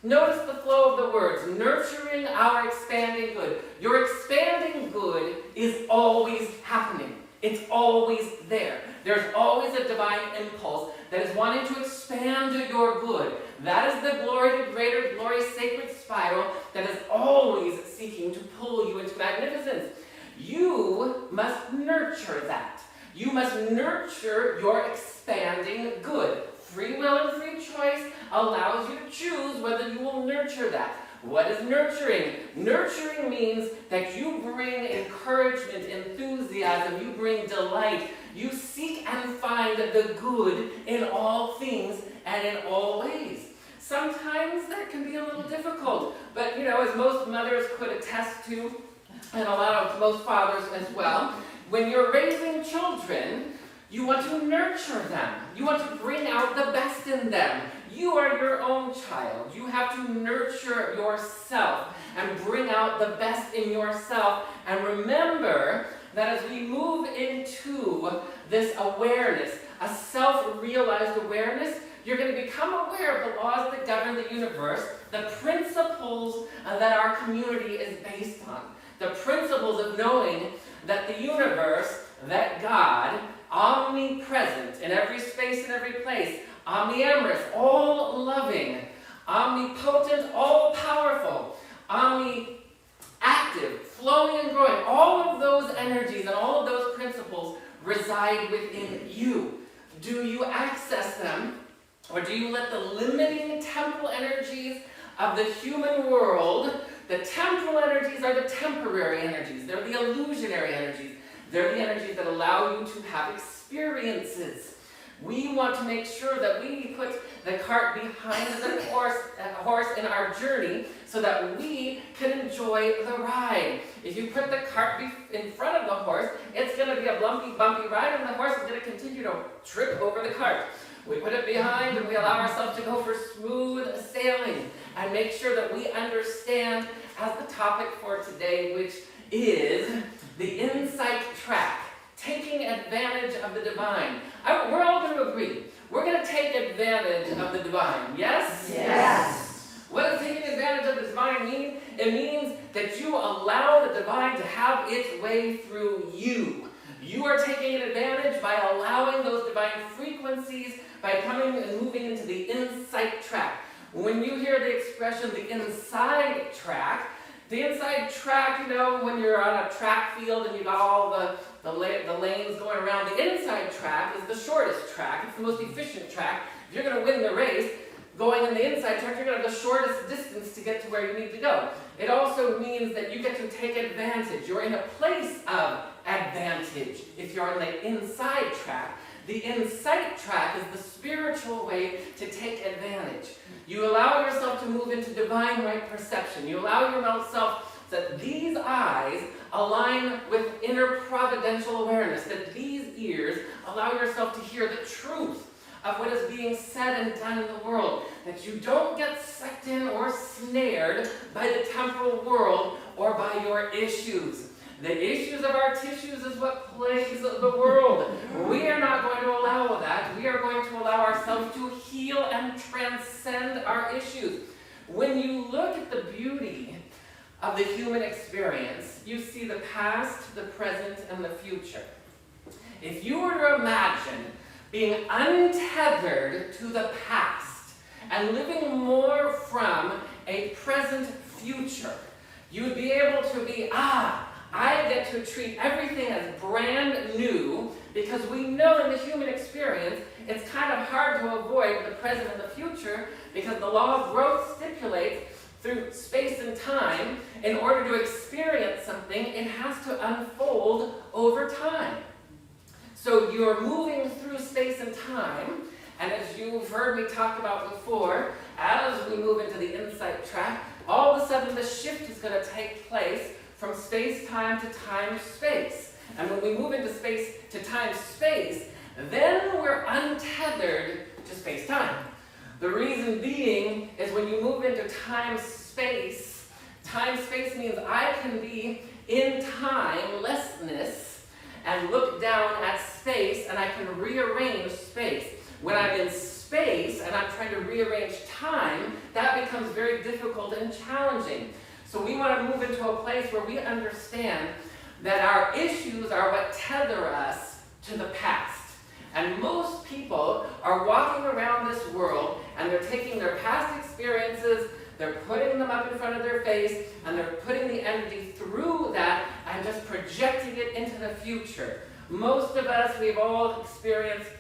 Notice the flow of the words, nurturing our expanding good. Your expanding good is always happening. It's always there. There's always a divine impulse that is wanting to expand your good. That is the glory to greater glory sacred spiral that is always seeking to pull you into magnificence. You must nurture that. You must nurture your expanding good. Free will and free choice allows you to choose whether you will nurture that. What is nurturing? Nurturing means that you bring encouragement, enthusiasm, you bring delight. You seek and find the good in all things and in all ways. Sometimes that can be a little difficult, but as most mothers could attest to, and most fathers as well, when you're raising children, you want to nurture them. You want to bring out the best in them. You are your own child. You have to nurture yourself and bring out the best in yourself. And remember that as we move into this awareness, a self-realized awareness, you're going to become aware of the laws that govern the universe, the principles that our community is based on, the principles of knowing that the universe, that God, omnipresent in every space and every place, omniamorous, all-loving, omnipotent, all-powerful, omni-active, flowing and growing, all of those energies and all of those principles reside within you. Do you access them, or do you let the limiting temporal energies of the human world, the temporal energies are the temporary energies, they're the illusionary energies, they're the energies that allow you to have experiences. We want to make sure that we put the cart behind the horse in our journey so that we can enjoy the ride. If you put the cart in front of the horse, it's going to be a bumpy ride, and the horse is going to continue to trip over the cart. We put it behind and we allow ourselves to go for smooth sailing and make sure that we understand as the topic for today, which is the insight track, taking advantage of the divine. We're all going to agree. We're going to take advantage of the divine. Yes? Yes. What does taking advantage of the divine mean? It means that you allow the divine to have its way through you. You are taking advantage by allowing those divine frequencies, by coming and moving into the insight track. When you hear the expression, the inside track, when you're on a track field and you got all the lanes going around, the inside track is the shortest track. It's the most efficient track. If you're going to win the race, going in the inside track, you're going to have the shortest distance to get to where you need to go. It also means that you get to take advantage. You're in a place of advantage if you're on the inside track. The insight track is the spiritual way to take advantage. You allow yourself to move into divine right perception. You allow yourself that these eyes align with inner providential awareness, that these ears allow yourself to hear the truth of what is being said and done in the world, that you don't get sucked in or snared by the temporal world or by your issues. The issues of our tissues is what plagues the world. We are not going to allow that. We are going to allow ourselves to heal and transcend our issues. When you look at the beauty of the human experience, you see the past, the present, and the future. If you were to imagine being untethered to the past and living more from a present future, you would be able to be, I get to treat everything as brand new, because we know in the human experience it's kind of hard to avoid the present and the future, because the law of growth stipulates through space and time, in order to experience something, it has to unfold over time. So you're moving through space and time, and as you've heard me talk about before, as we move into the insight track, all of a sudden the shift is going to take place from space-time to time-space. And when we move into space to time-space, then we're untethered to space-time. The reason being is when you move into time-space means I can be in timelessness and look down at space, and I can rearrange space. When I'm in space and I'm trying to rearrange time, that becomes very difficult and challenging. So we want to move into a place where we understand that our issues are what tether us to the past. And most people are walking around this world and they're taking their past experiences, they're putting them up in front of their face, and they're putting the energy through that and just projecting it into the future. Most of us, we've all experienced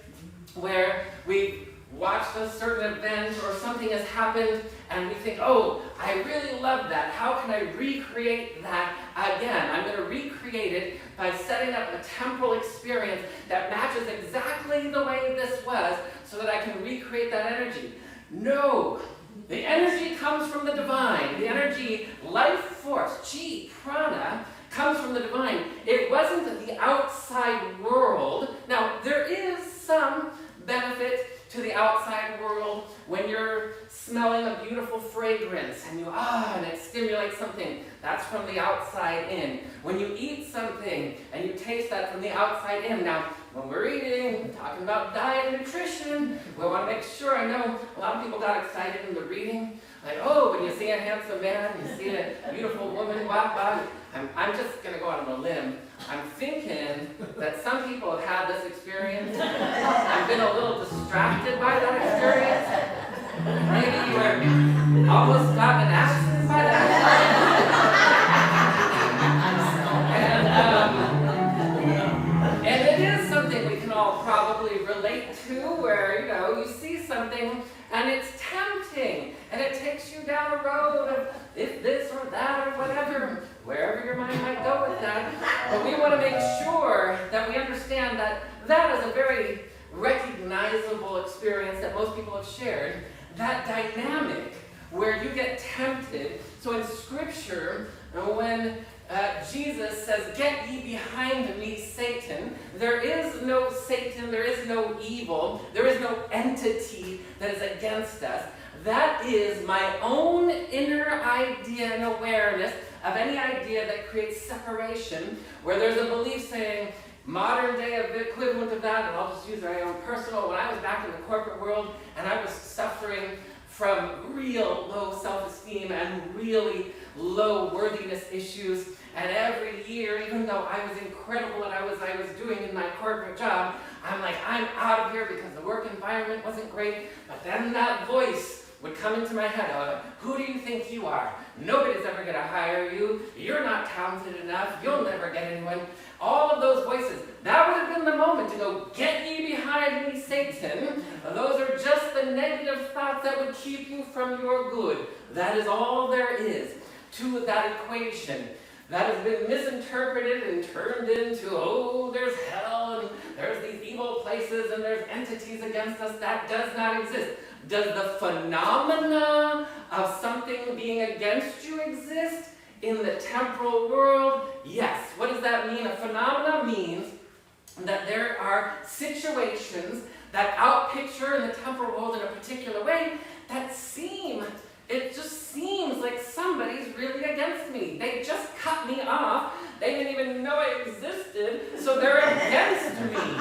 where we've watched a certain event or something has happened and we think, oh, I really love that. How can I recreate that again? I'm going to recreate it by setting up a temporal experience that matches exactly the way this was so that I can recreate that energy. No, the energy comes from the divine. The energy, life force, chi, prana, comes from the divine. It wasn't the outside world. Now, there is some benefit to the outside world when you're smelling a beautiful fragrance and and it stimulates something. That's from the outside in. When you eat something and you taste that from the outside in. Now, when we're eating, talking about diet and nutrition, we want to make sure. I know a lot of people got excited in the reading. Like, oh, when you see a handsome man, you see a beautiful woman walk by. I'm just going to go out on a limb. I'm thinking that some people have had this experience. I've been a little distracted by that experience. Maybe you were almost got an accident by that. And it is something we can all probably relate to, where, you see something and it's tempting and it takes you down a road of if this or that or whatever, wherever your mind might go with that. But we want to make sure that we understand that that is a very recognizable experience that most people have shared. That dynamic where you get tempted. So in Scripture, when Jesus says, "Get ye behind me, Satan," there is no Satan, there is no evil, there is no entity that is against us. That is my own inner idea and awareness of any idea that creates separation, where there's a belief saying, modern day equivalent of that, and I'll just use my own personal, when I was back in the corporate world and I was suffering from real low self-esteem and really low worthiness issues, and every year, even though I was incredible at what I was doing in my corporate job, I'm like, I'm out of here because the work environment wasn't great. But then that voice would come into my head. I was like, who do you think you are? Nobody's ever going to hire you. You're not talented enough. You'll never get anyone. All of those voices. That would have been the moment to go, "Get ye behind me, Satan." Those are just the negative thoughts that would keep you from your good. That is all there is to that equation. That has been misinterpreted and turned into, oh, there's hell and there's these evil places and there's entities against us. That does not exist. Does the phenomena of something being against you exist in the temporal world? Yes. What does that mean? A phenomena means that there are situations that outpicture in the temporal world in a particular way that it just seems like somebody's really against me. They just cut me off. They didn't even know I existed, so they're against me.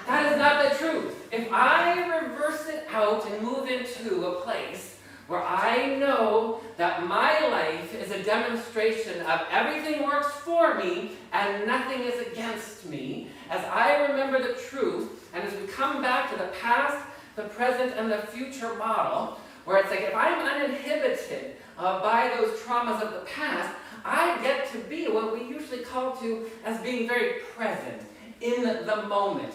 That is not the truth. If I reverse it out and move into a place where I know that my life is a demonstration of everything works for me and nothing is against me, as I remember the truth, and as we come back to the past, the present, and the future model, where it's like if I'm uninhibited by those traumas of the past, I get to be what we usually call to as being very present in the moment.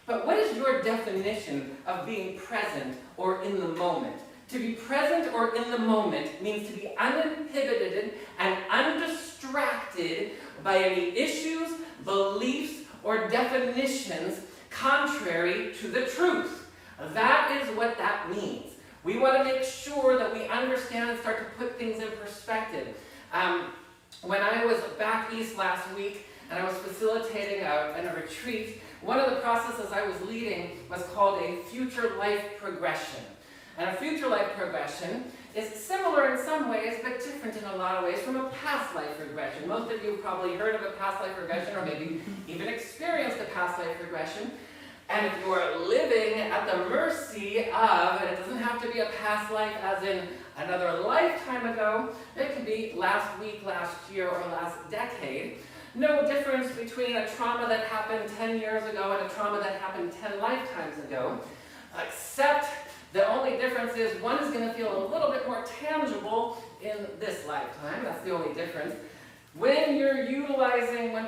But what is your definition of being present or in the moment? To be present or in the moment means to be uninhibited and undistracted by any issues, beliefs, or definitions contrary to the truth. That is what that means. We want to make sure that we understand and start to put things in perspective. When I was back east last week and I was facilitating a retreat one of the processes I was leading was called a future life progression. And a future life progression is similar in some ways, but different in a lot of ways from a past life regression. Most of you have probably heard of a past life regression, or maybe even experienced a past life regression. And if you are living at the mercy of, and it doesn't have to be a past life as in another lifetime ago, it could be last week, last year, or last decade. No difference between a trauma that happened 10 years ago and a trauma that happened 10 lifetimes ago, except the only difference is one is going to feel a little bit more tangible in this lifetime. That's the only difference. When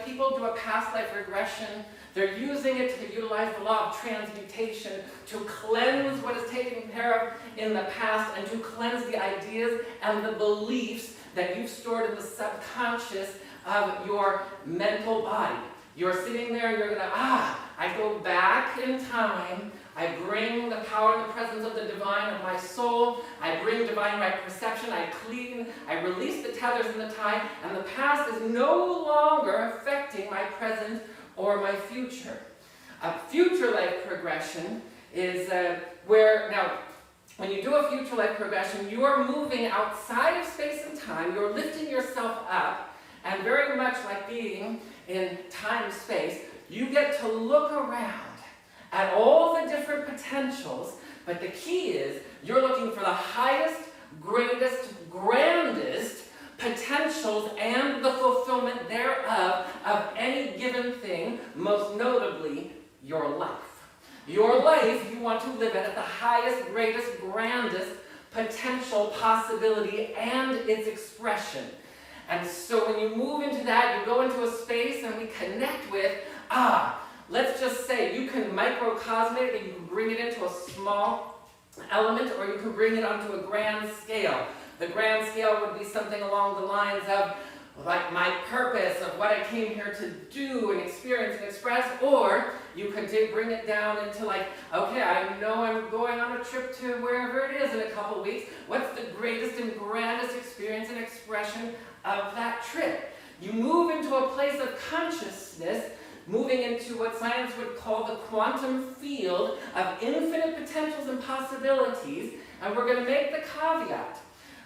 people do a past life regression, they're using it to utilize the law of transmutation to cleanse what is taken care of in the past and to cleanse the ideas and the beliefs that you've stored in the subconscious of your mental body. You're sitting there and you're going to, I go back in time. I bring the power and the presence of the divine of my soul. I bring divine right perception. I clean. I release the tethers and the tie. And the past is no longer affecting my present or my future. A future life progression is when you do a future life progression, you are moving outside of space and time. You're lifting yourself up. And very much like being in time and space, you get to look around at all the different potentials, but the key is you're looking for the highest, greatest, grandest potentials and the fulfillment thereof of any given thing, most notably your life. Your life, you want to live it at the highest, greatest, grandest potential, possibility, and its expression. And so when you move into that, you go into a space and we connect with, let's just say you can microcosm it and you can bring it into a small element, or you can bring it onto a grand scale. The grand scale would be something along the lines of like my purpose of what I came here to do and experience and express, or you could bring it down into like, okay, I know I'm going on a trip to wherever it is in a couple weeks. What's the greatest and grandest experience and expression of that trip? You move into a place of consciousness, moving into what science would call the quantum field of infinite potentials and possibilities, and we're going to make the caveat.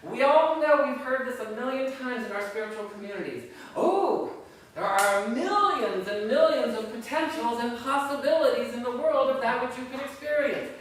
We all know, we've heard this a million times in our spiritual communities. There are millions and millions of potentials and possibilities in the world of that which you can experience.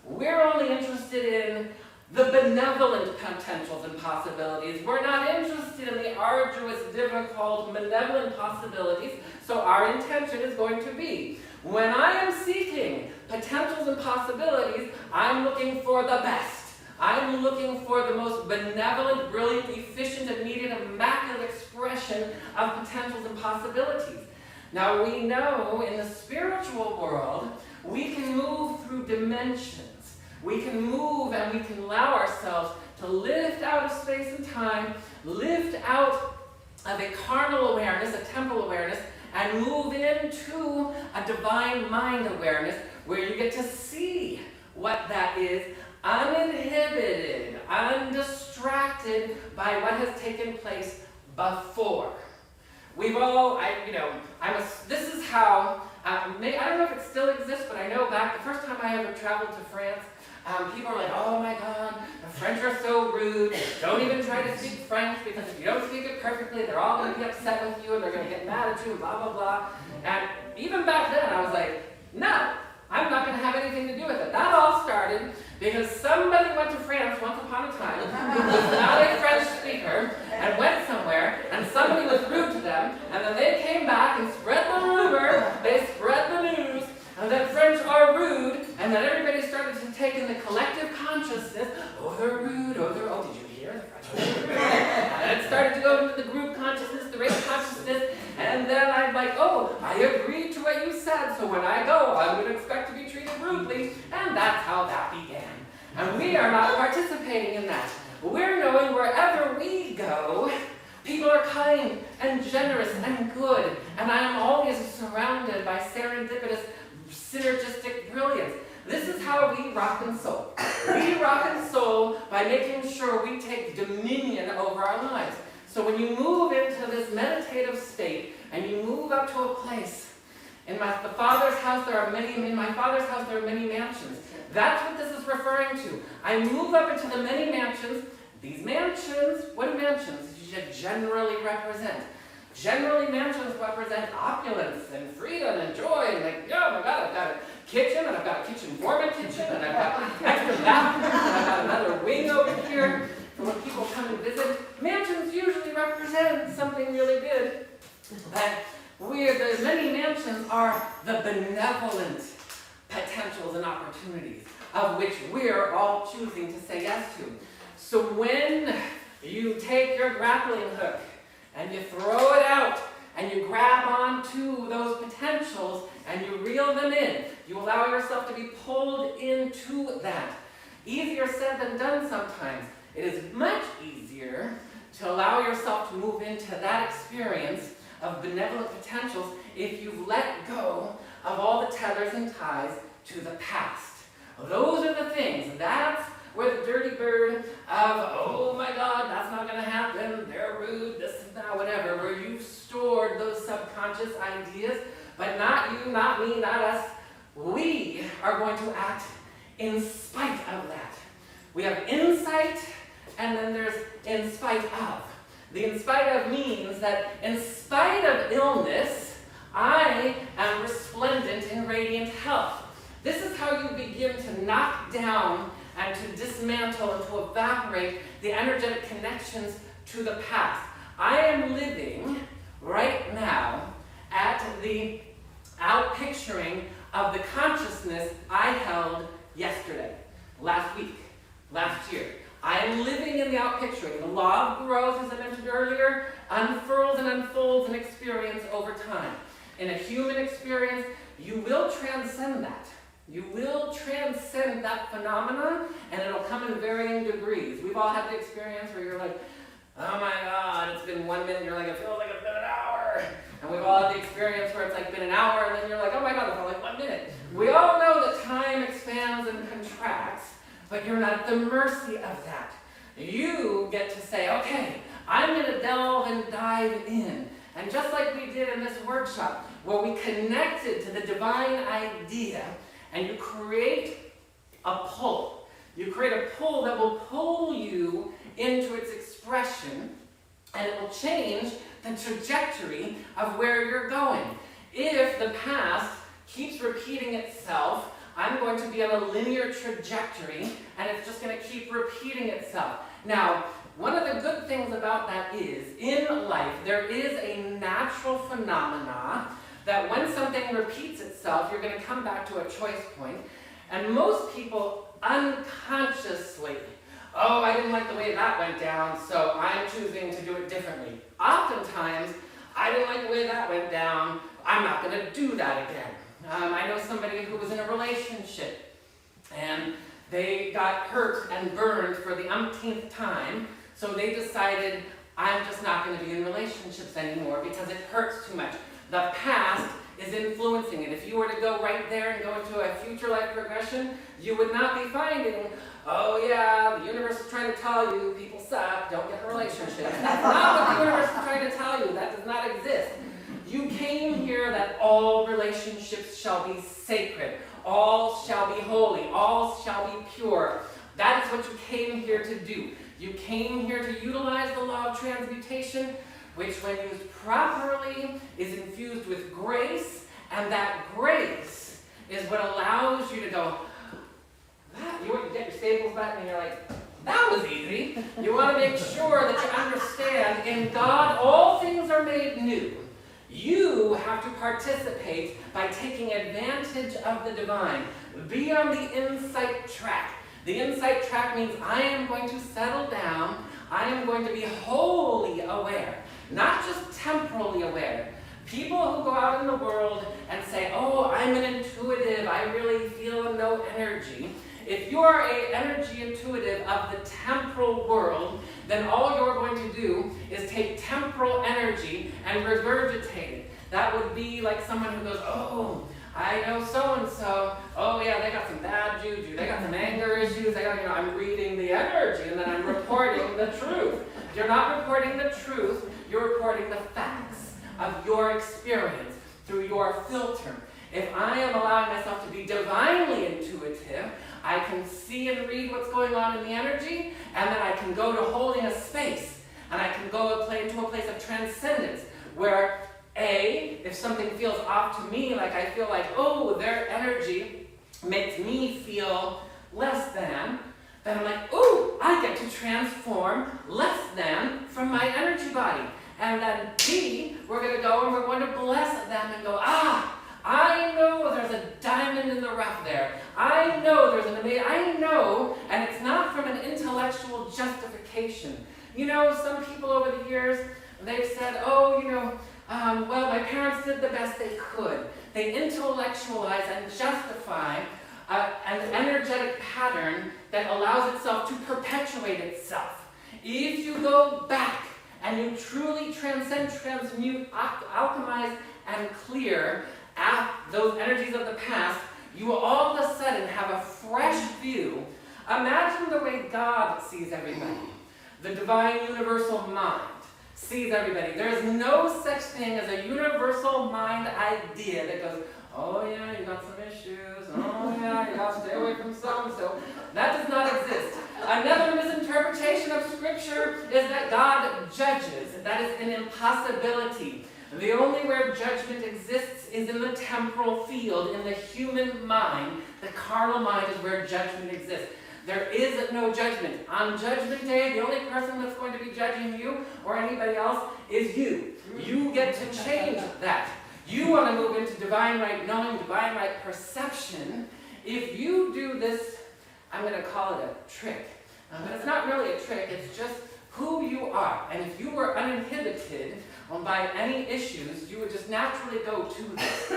We're only interested in the benevolent potentials and possibilities. We're not interested in the arduous, difficult, malevolent possibilities. So our intention is going to be, when I am seeking potentials and possibilities, I'm looking for the best. I'm looking for the most benevolent, brilliant, efficient, immediate, immaculate expression of potentials and possibilities. Now we know in the spiritual world, we can move through dimensions. We can move and we can allow ourselves to lift out of space and time, lift out of a carnal awareness, a temporal awareness, and move into a divine mind awareness where you get to see what that is, uninhibited, undistracted by what has taken place before. We've all, this is how, I don't know if it still exists, but I know back, the first time I ever traveled to France, people are like, oh my God, the French are so rude. Don't even try to speak French, because if you don't speak it perfectly, they're all going to be upset with you and they're going to get mad at you, blah, blah, blah. And even back then, I was like, no, I'm not going to have anything to do with it. That all started because somebody went to France once upon a time who was not a French speaker and went somewhere, and somebody was rude to them, and then they came back and spread the rumor, they spread the news, and that French are rude, and then everybody started to take in the collective consciousness, they're rude, did you hear the French are rude? And it started to go into the group consciousness, the race consciousness, and then I'm like, I agreed to what you said, so when I go, I would expect to be treated rudely, and that's how that began. And we are not participating in that. We're knowing wherever we go, people are kind and generous and good, and I am always surrounded by serendipitous, synergistic brilliance. This is how we rock and soul. We rock and soul by making sure we take dominion over our lives. So when you move into this meditative state and you move up to a place In the Father's house there are many, in my Father's house there are many mansions. That's what this is referring to. I move up into the many mansions. These mansions, what do mansions generally represent? Generally, mansions represent opulence and freedom and joy. And like, oh my God, I've got a kitchen, and I've got a kitchen for my kitchen, and I've got extra bathrooms, and I've got another wing over here for when people come and visit. Mansions usually represent something really good. But the many mansions are the benevolent potentials and opportunities of which we're all choosing to say yes to. So when you take your grappling hook and you throw it out and you grab onto those potentials and you reel them in, you allow yourself to be pulled into that. Easier said than done sometimes. It is much easier to allow yourself to move into that experience of benevolent potentials if you've let go of all the tethers and ties to the past. Those are the things. That's where the dirty bird of, oh my God, that's not going to happen, they're rude, this is not whatever, where you've stored those subconscious ideas, but not you, not me, not us. We are going to act in spite of that. We have insight, and then there's in spite of. The in spite of means that in spite of illness, I am resplendent in radiant health. This is how you begin to knock down and to dismantle and to evaporate the energetic connections to the past. I am living right now at the outpicturing of the consciousness I held yesterday, last week, last year. I am living in the outpicturing. The law of growth, as I mentioned earlier, unfurls and unfolds in experience over time. In a human experience, you will transcend that. You will transcend that phenomenon, and it'll come in varying degrees. We've all had the experience where you're like, oh my God, it's been 1 minute, you're like, it feels like it's been an hour. And we've all had the experience where it's like been an hour, and then you're like, oh my God, it felt like 1 minute. We all know that time expands and contracts, but you're not at the mercy of that. You get to say, okay, I'm going to delve and dive in. And just like we did in this workshop, where we connected to the divine idea, and you create a pull. You create a pull that will pull you into its expression, and it will change the trajectory of where you're going. If the past keeps repeating itself, I'm going to be on a linear trajectory, and it's just going to keep repeating itself. Now, one of the good things about that is, in life, there is a natural phenomena that when something repeats itself, you're going to come back to a choice point. And most people unconsciously, oh, I didn't like the way that went down, so I'm choosing to do it differently. Oftentimes, I didn't like the way that went down, I'm not going to do that again. I know somebody who was in a relationship, and they got hurt and burned for the umpteenth time, so they decided, I'm just not going to be in relationships anymore because it hurts too much. The past is influencing it. If you were to go right there and go into a future life progression, you would not be finding, oh yeah, the universe is trying to tell you people suck, don't get in relationships. That's not what the universe is trying to tell you. That does not exist. You came here that all relationships shall be sacred. All shall be holy. All shall be pure. That is what you came here to do. You came here to utilize the law of transmutation, which when used properly is infused with grace, and that grace is what allows you to go, you want to get your staples back and you're like, that was easy. You want to make sure that you understand in God all things are made new. You have to participate by taking advantage of the divine. Be on the insight track. The insight track means I am going to settle down. I am going to be wholly aware. Not just temporally aware. People who go out in the world and say, oh, I'm an intuitive, I really feel no energy. If you are an energy intuitive of the temporal world, then all you're going to do is take temporal energy and regurgitate it. That would be like someone who goes, oh, I know so-and-so, oh yeah, they got some bad juju, they got some anger issues, they got, I'm reading the energy and then I'm reporting the truth. You're not reporting the truth, you're reporting the facts of your experience through your filter. If I am allowing myself to be divinely intuitive, I can see and read what's going on in the energy, and then I can go to holding a space, and I can go into a place of transcendence, where if something feels off to me, like I feel like, oh, their energy makes me feel less than, then I'm like, ooh, I get to transform less than from my energy body. And then B, we're going to go and we're going to bless them and go, I know there's a diamond in the rough there. I know there's an amazing, I know, and it's not from an intellectual justification. You know, some people over the years, they've said, well, my parents did the best they could. They intellectualize and justify an energetic pattern that allows itself to perpetuate itself. If you go back and you truly transcend, transmute, alchemize, and clear those energies of the past, you will all of a sudden have a fresh view. Imagine the way God sees everybody. The divine universal mind sees everybody. There is no such thing as a universal mind idea that goes, oh yeah, you got some issues. Oh yeah, you got to stay away from so-and-so. That does not exist. Another misinterpretation of Scripture is that God judges. That is an impossibility. The only where judgment exists is in the temporal field, in the human mind. The carnal mind is where judgment exists. There is no judgment. On Judgment Day, the only person that's going to be judging you or anybody else is you. You get to change that. You want to move into divine right knowing, divine right perception. If you do this, I'm going to call it a trick. But it's not really a trick, it's just who you are. And if you were uninhibited by any issues, you would just naturally go to this.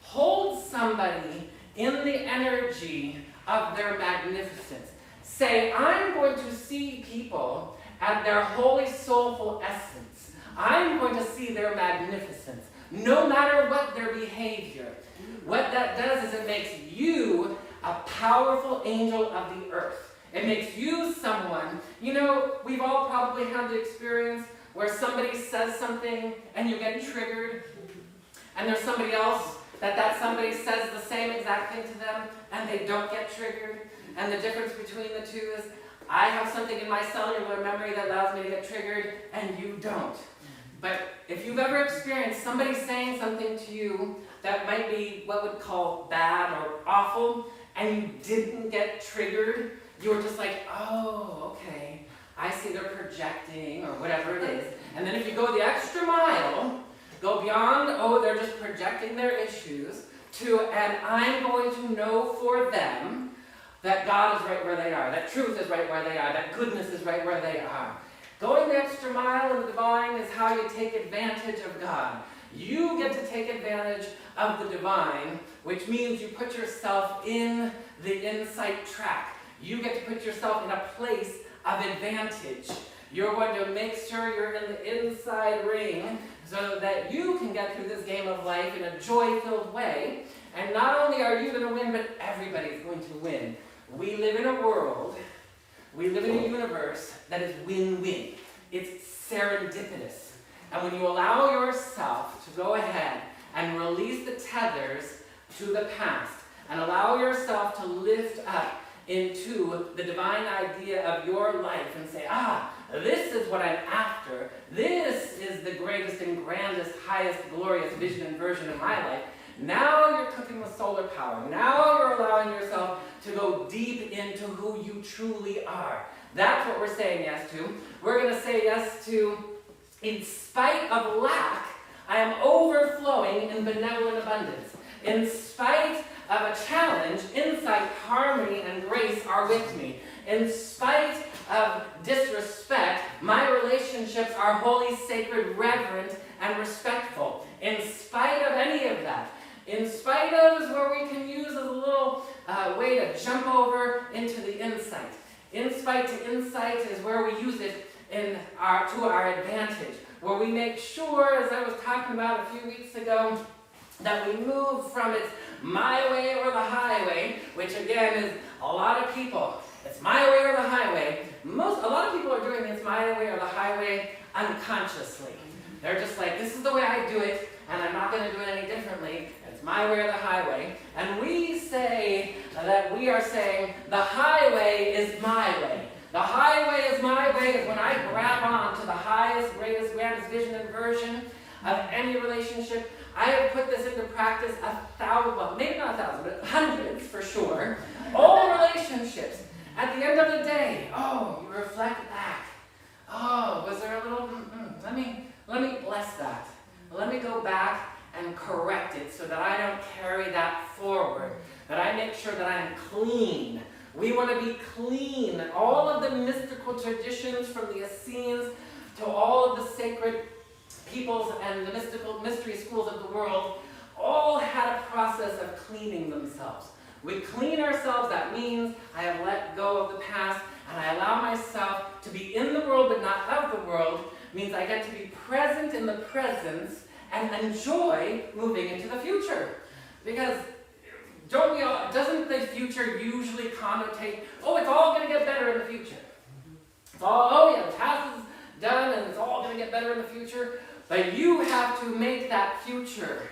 Hold somebody in the energy of their magnificence. Say, I'm going to see people at their holy soulful essence. I'm going to see their magnificence, no matter what their behavior. What that does is it makes you a powerful angel of the earth. It makes you someone, we've all probably had the experience where somebody says something and you get triggered, and there's somebody else that somebody says the same exact thing to them and they don't get triggered. And the difference between the two is I have something in my cellular memory that allows me to get triggered and you don't. But if you've ever experienced somebody saying something to you that might be what we'd call bad or awful, and you didn't get triggered, you were just like, oh, okay, I see they're projecting or whatever it is. And then if you go the extra mile, go beyond, they're just projecting their issues, and I'm going to know for them that God is right where they are, that truth is right where they are, that goodness is right where they are. Going the extra mile in the divine is how you take advantage of God. You get to take advantage of the divine, which means you put yourself in the insight track. You get to put yourself in a place of advantage. You're going to make sure you're in the inside ring so that you can get through this game of life in a joy-filled way. And not only are you going to win, but everybody's going to win. We live in a world, we live in a universe that is win-win. It's serendipitous. And when you allow yourself to go ahead and release the tethers to the past and allow yourself to lift up into the divine idea of your life and say, this is what I'm after. This is the greatest and grandest, highest, glorious vision and version of my life. Now you're cooking with solar power. Now you're allowing yourself to go deep into who you truly are. That's what we're saying yes to. We're going to say yes to, in spite of lack, I am overflowing in benevolent abundance. In spite of a challenge, insight, harmony, and grace are with me. In spite of disrespect, my relationships are holy, sacred, reverent, and respectful. In spite of any of that, in spite of is where we can use as a little way to jump over into the insight. In spite to insight is where we use it to our advantage, where we make sure, as I was talking about a few weeks ago, that we move from it's my way or the highway, which again is a lot of people. It's my way or the highway. A lot of people are doing it's my way or the highway unconsciously. They're just like, this is the way I do it, and I'm not going to do it any differently. It's my way or the highway. And we say that we are saying the highway is my way. The highway is my way is when I grab on to the highest, greatest, grandest vision and version of any relationship. I have put this into practice 1,000, well, maybe not 1,000, but hundreds for sure. All relationships. At the end of the day, oh, you reflect back. Oh, was there a little, let me bless that. Let me go back and correct it so that I don't carry that forward. That I make sure that I'm clean. We want to be clean. All of the mystical traditions from the Essenes to all of the sacred peoples and the mystery schools of the world all had a process of cleaning themselves. We clean ourselves, that means I have let go of the past and I allow myself to be in the world but not of the world, means I get to be present in the presence and enjoy moving into the future. Because doesn't the future usually connotate, oh, it's all going to get better in the future. It's all, oh yeah, the past is done and it's all going to get better in the future. But you have to make that future.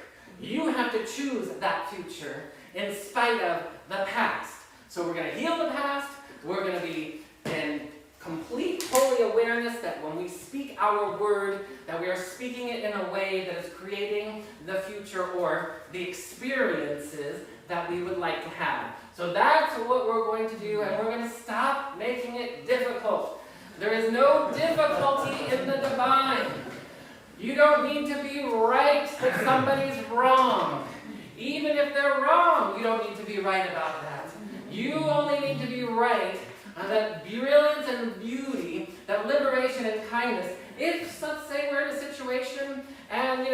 You have to choose that future in spite of the past. So we're going to heal the past. We're going to be in complete holy awareness that when we speak our word, that we are speaking it in a way that is creating the future or the experiences that we would like to have. So that's what we're going to do, and we're going to stop making it difficult. There is no difficulty in the divine. You don't need to be right if somebody's wrong. Even if they're wrong, you don't need to be right about that. You only need to be right on that brilliance and beauty, that liberation and kindness. If, let's say, we're in a situation and,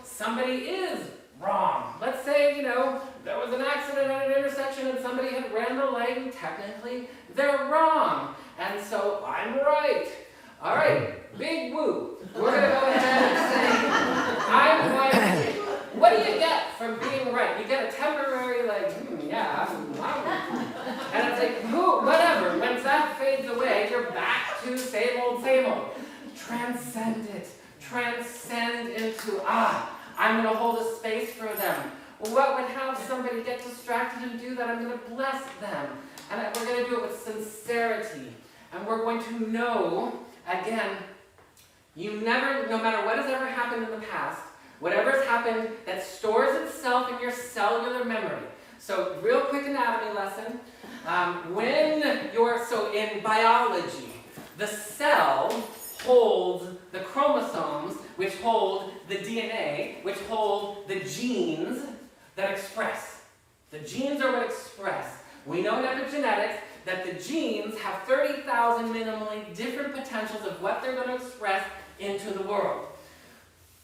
somebody is wrong. Let's say, there was an accident at an intersection and somebody had ran the lane. Technically, they're wrong. And so I'm right. All right, big woo. We're going to go ahead and say, I'm right. What do you get from being right? You get a temporary, yeah, and it's like, whatever. Once that fades away, you're back to same old, same old. Transcend it. Transcend into, I'm going to hold a space for them. What would have somebody get distracted and do that? I'm going to bless them. And we're going to do it with sincerity. And we're going to know, again, no matter what has ever happened in the past, whatever has happened that stores itself in your cellular memory. So, real quick anatomy lesson. So in biology, the cell holds the chromosomes, which hold the DNA, which hold the genes that express. The genes are what express. We know in epigenetics that the genes have 30,000 minimally different potentials of what they're going to express into the world.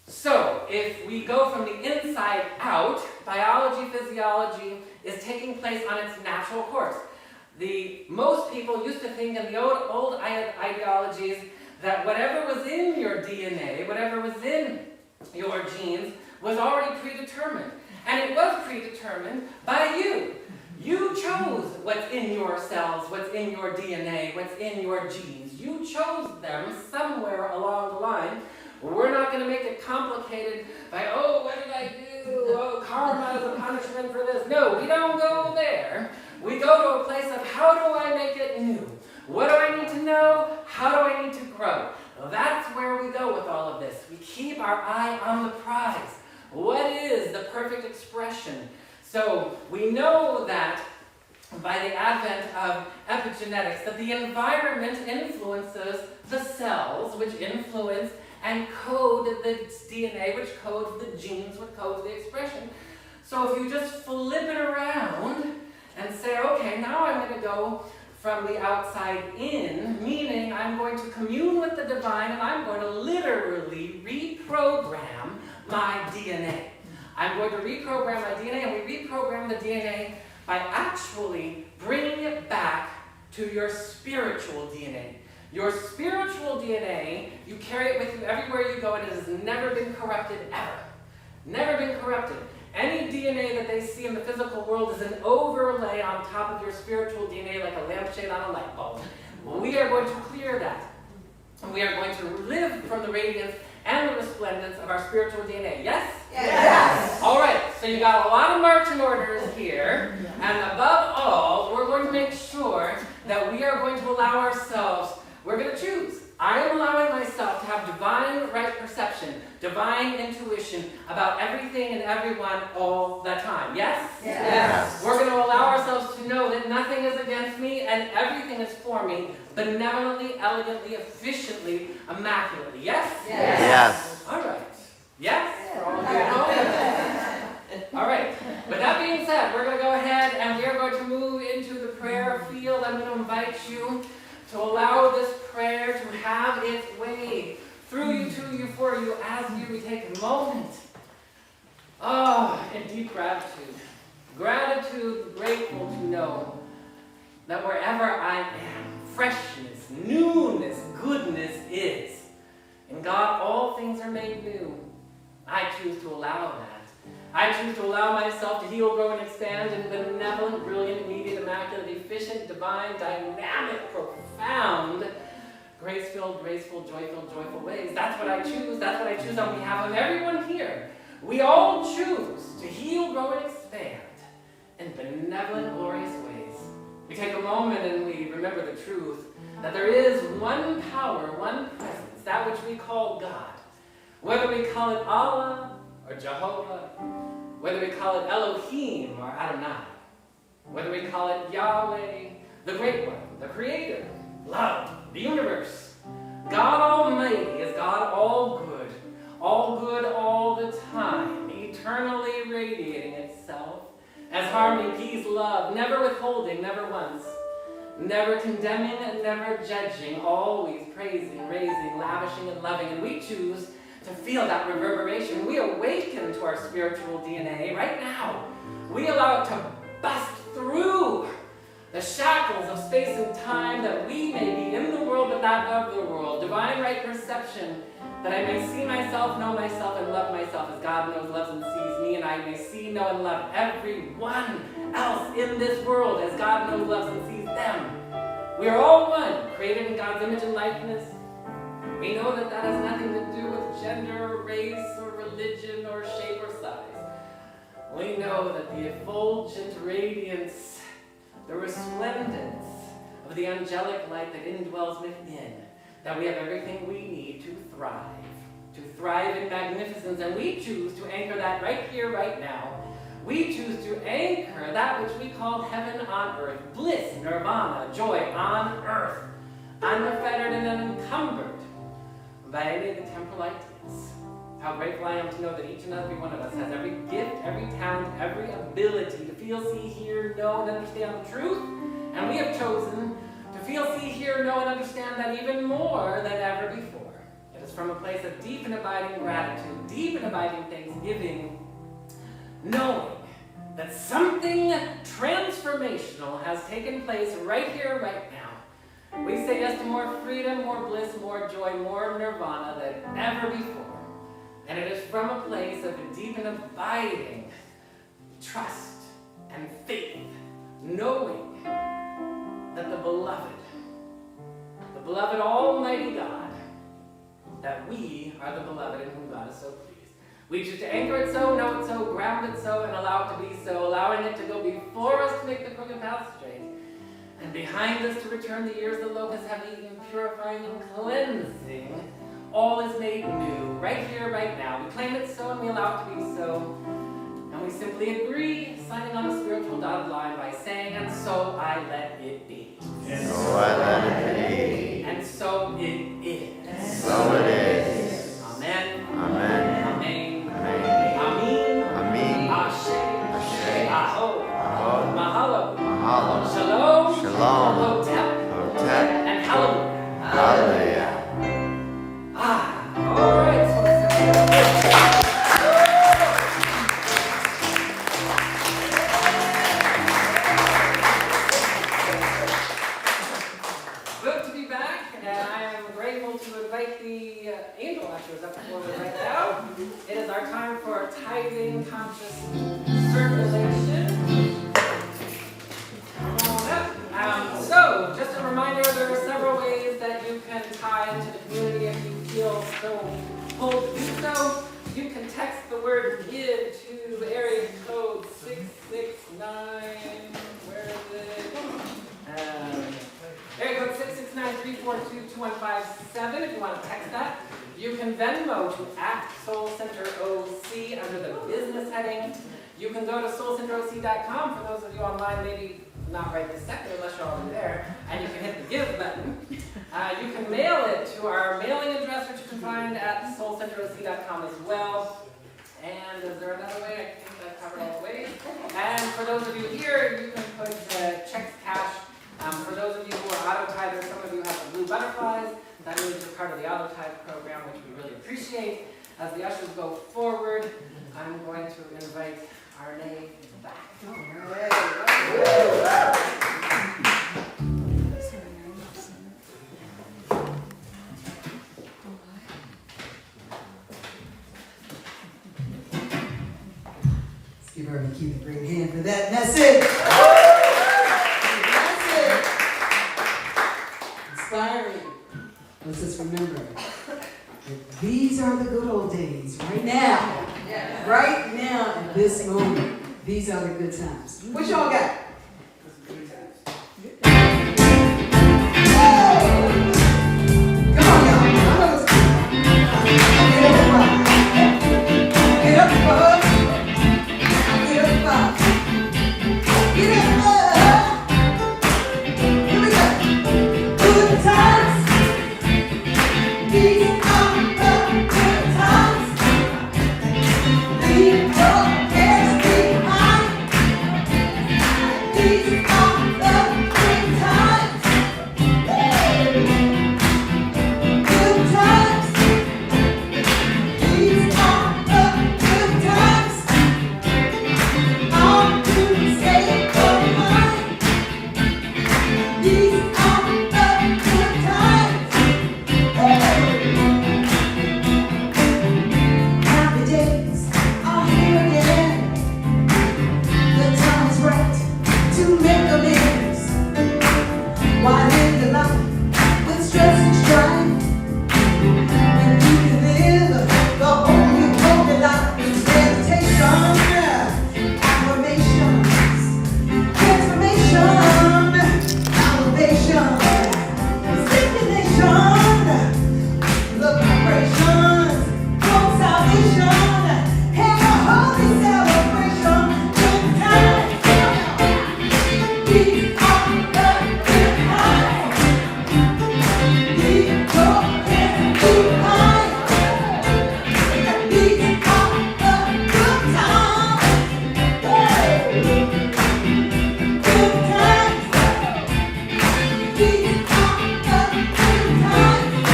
So, if we go from the inside out, biology, physiology is taking place on its natural course. Most people used to think in the old ideologies that whatever was in your DNA, whatever was in your genes, was already predetermined. And it was predetermined by you. You chose what's in your cells, what's in your DNA, what's in your genes. You chose them somewhere along the line. We're not going to make it complicated by, what did I do? Karma is a punishment for this. No, we don't go there. We go to a place of, how do I make it new? What do I need to know? How do I need to grow? Well, that's where we go with all of this. We keep our eye on the prize. What is the perfect expression? So we know that by the advent of epigenetics, that the environment influences the cells, which influence and code the DNA, which codes the genes, which codes the expression. So if you just flip it around and say, okay, now I'm going to go from the outside in, meaning I'm going to commune with the divine and I'm going to literally reprogram my DNA. I'm going to reprogram my DNA, and we reprogram the DNA by actually bringing it back to your spiritual DNA. Your spiritual DNA, you carry it with you everywhere you go, and it has never been corrupted ever. Never been corrupted. Any DNA that they see in the physical world is an overlay on top of your spiritual DNA, like a lampshade on a light bulb. We are going to clear that. And we are going to live from the radiance and the resplendence of our spiritual DNA. Yes? Yes. All right, so you got a lot of marching orders here, and above all, we're going to make sure that we are going to allow ourselves, we're going to choose. I am allowing myself to have divine right perception, divine intuition about everything and everyone all the time. Yes? Yes. We're going to allow ourselves to know that nothing is against me and everything is for me, benevolently, elegantly, efficiently, immaculately. Yes? Yes. All right. Yes? For all of you at home? All right. With that being said, we're going to go ahead and we are going to move into the prayer field. I'm going to invite you to allow this prayer to have its way through you, to you, for you, as we take a moment. In deep gratitude. Gratitude, grateful to know that wherever I am, freshness, newness, goodness is. In God, all things are made new. I choose to allow that. I choose to allow myself to heal, grow, and expand in benevolent, brilliant, immediate, immaculate, efficient, divine, dynamic, profound, grace-filled, graceful, joyful ways. That's what I choose. That's what I choose on behalf of everyone here. We all choose to heal, grow, and expand in benevolent, glorious ways. We take a moment and we remember the truth that there is one power, one presence, that which we call God. Whether we call it Allah or Jehovah, whether we call it Elohim or Adonai, whether we call it Yahweh, the Great One, the Creator, love, the universe. God Almighty is God all good all the time, eternally radiating itself as harmony, peace, love, never withholding, never once, never condemning and never judging, always praising, raising, lavishing, and loving. And we choose to feel that reverberation. We awaken to our spiritual DNA right now. We allow it to bust through the shackles of space and time, that we may be in the world but not of the world. Divine right perception, that I may see myself, know myself, and love myself as God knows, loves, and sees me, and I may see, know, and love everyone else in this world as God knows, loves, and sees them. We are all one, created in God's image and likeness. We know that that has nothing to do with gender, race, or religion, or shape, or size. We know that the effulgent radiance, the resplendence of the angelic light that indwells within, that we have everything we need to thrive in magnificence, and we choose to anchor that right here, right now. We choose to anchor that which we call heaven on earth, bliss, nirvana, joy on earth, unfettered and unencumbered by any of the temporal ideas. How grateful I am to know that each and every one of us has every gift, every talent, every ability to feel, see, hear, know, and understand the truth. And we have chosen to feel, see, hear, know, and understand that even more than ever before. It is from a place of deep and abiding gratitude, deep and abiding thanksgiving, knowing that something transformational has taken place right here, right now. We say yes to more freedom, more bliss, more joy, more nirvana than ever before. And it is from a place of a deep and abiding trust and faith, knowing that the beloved Almighty God, that we are the beloved in whom God is so pleased. We choose to anchor it so, know it so, ground it so, and allow it to be so, allowing it to go before us to make the crooked path straight, and behind us to return the years the locusts have eaten, purifying and cleansing. All is made new, right here, right now. We claim it so, and we allow it to be so. And we simply agree, signing on a spiritual dotted line by saying, and so I let it be. And so I let it be. And so it is. And so it is. Amen. Amen. Amen. Amen. Amen. Amen. Ashe. Ashe. Aho. Aho. Mahalo. Mahalo. Shalom. Shalom. Hotep. Hotep. And hallelujah. Hallelujah. All right. Good to be back, and I am grateful to invite the angel ushers up forward right now. It is our time for tithing conscious circulation. Come on up. So, just a reminder, there are several ways that you can tie into the community if you feel so pulled to do so. You can text the word George Gibb to area code 669. Where is it? Area code 669-342-2157 if you want to text that. You can Venmo to @SoulCenterOC under the business heading. You can go to soulcenteroc.com for those of you online, maybe not right this second unless you're already there, and you can hit the give button. You can mail it to our mailing address, which you can find at soulcenteroc.com as well. And is there another way? I think I've covered all the ways. And for those of you here, you can put checks, cash. For those of you who are auto-tithers, some of you have the blue butterflies. That means you're part of the auto-tithe program, which we really appreciate. As the ushers go forward, I'm going to invite Arne back. Let's give her a Keith a great hand for that message. Inspiring. Let's just remember that these are the good old days. Right now. Right now, at this moment, these are the good times. What y'all got? Come on, y'all. I know it's good. Get up, bud. Get up, bud. Get up, bud. Here we go. Good times. These are the good times. Leave your cares behind. These are the good times. Good times. These are the good times. All to save your mind. These are the good times. Happy days are here again. The time is right to make amends. Why live the life with stress and strife when you can live the holy life with meditation, affirmations, transformation, elevation, stimulation, the vibrations, full salvation, and a holy celebration. Good times. These are the good times. Leave your cares behind. These are the good times. Good times. These are the good times.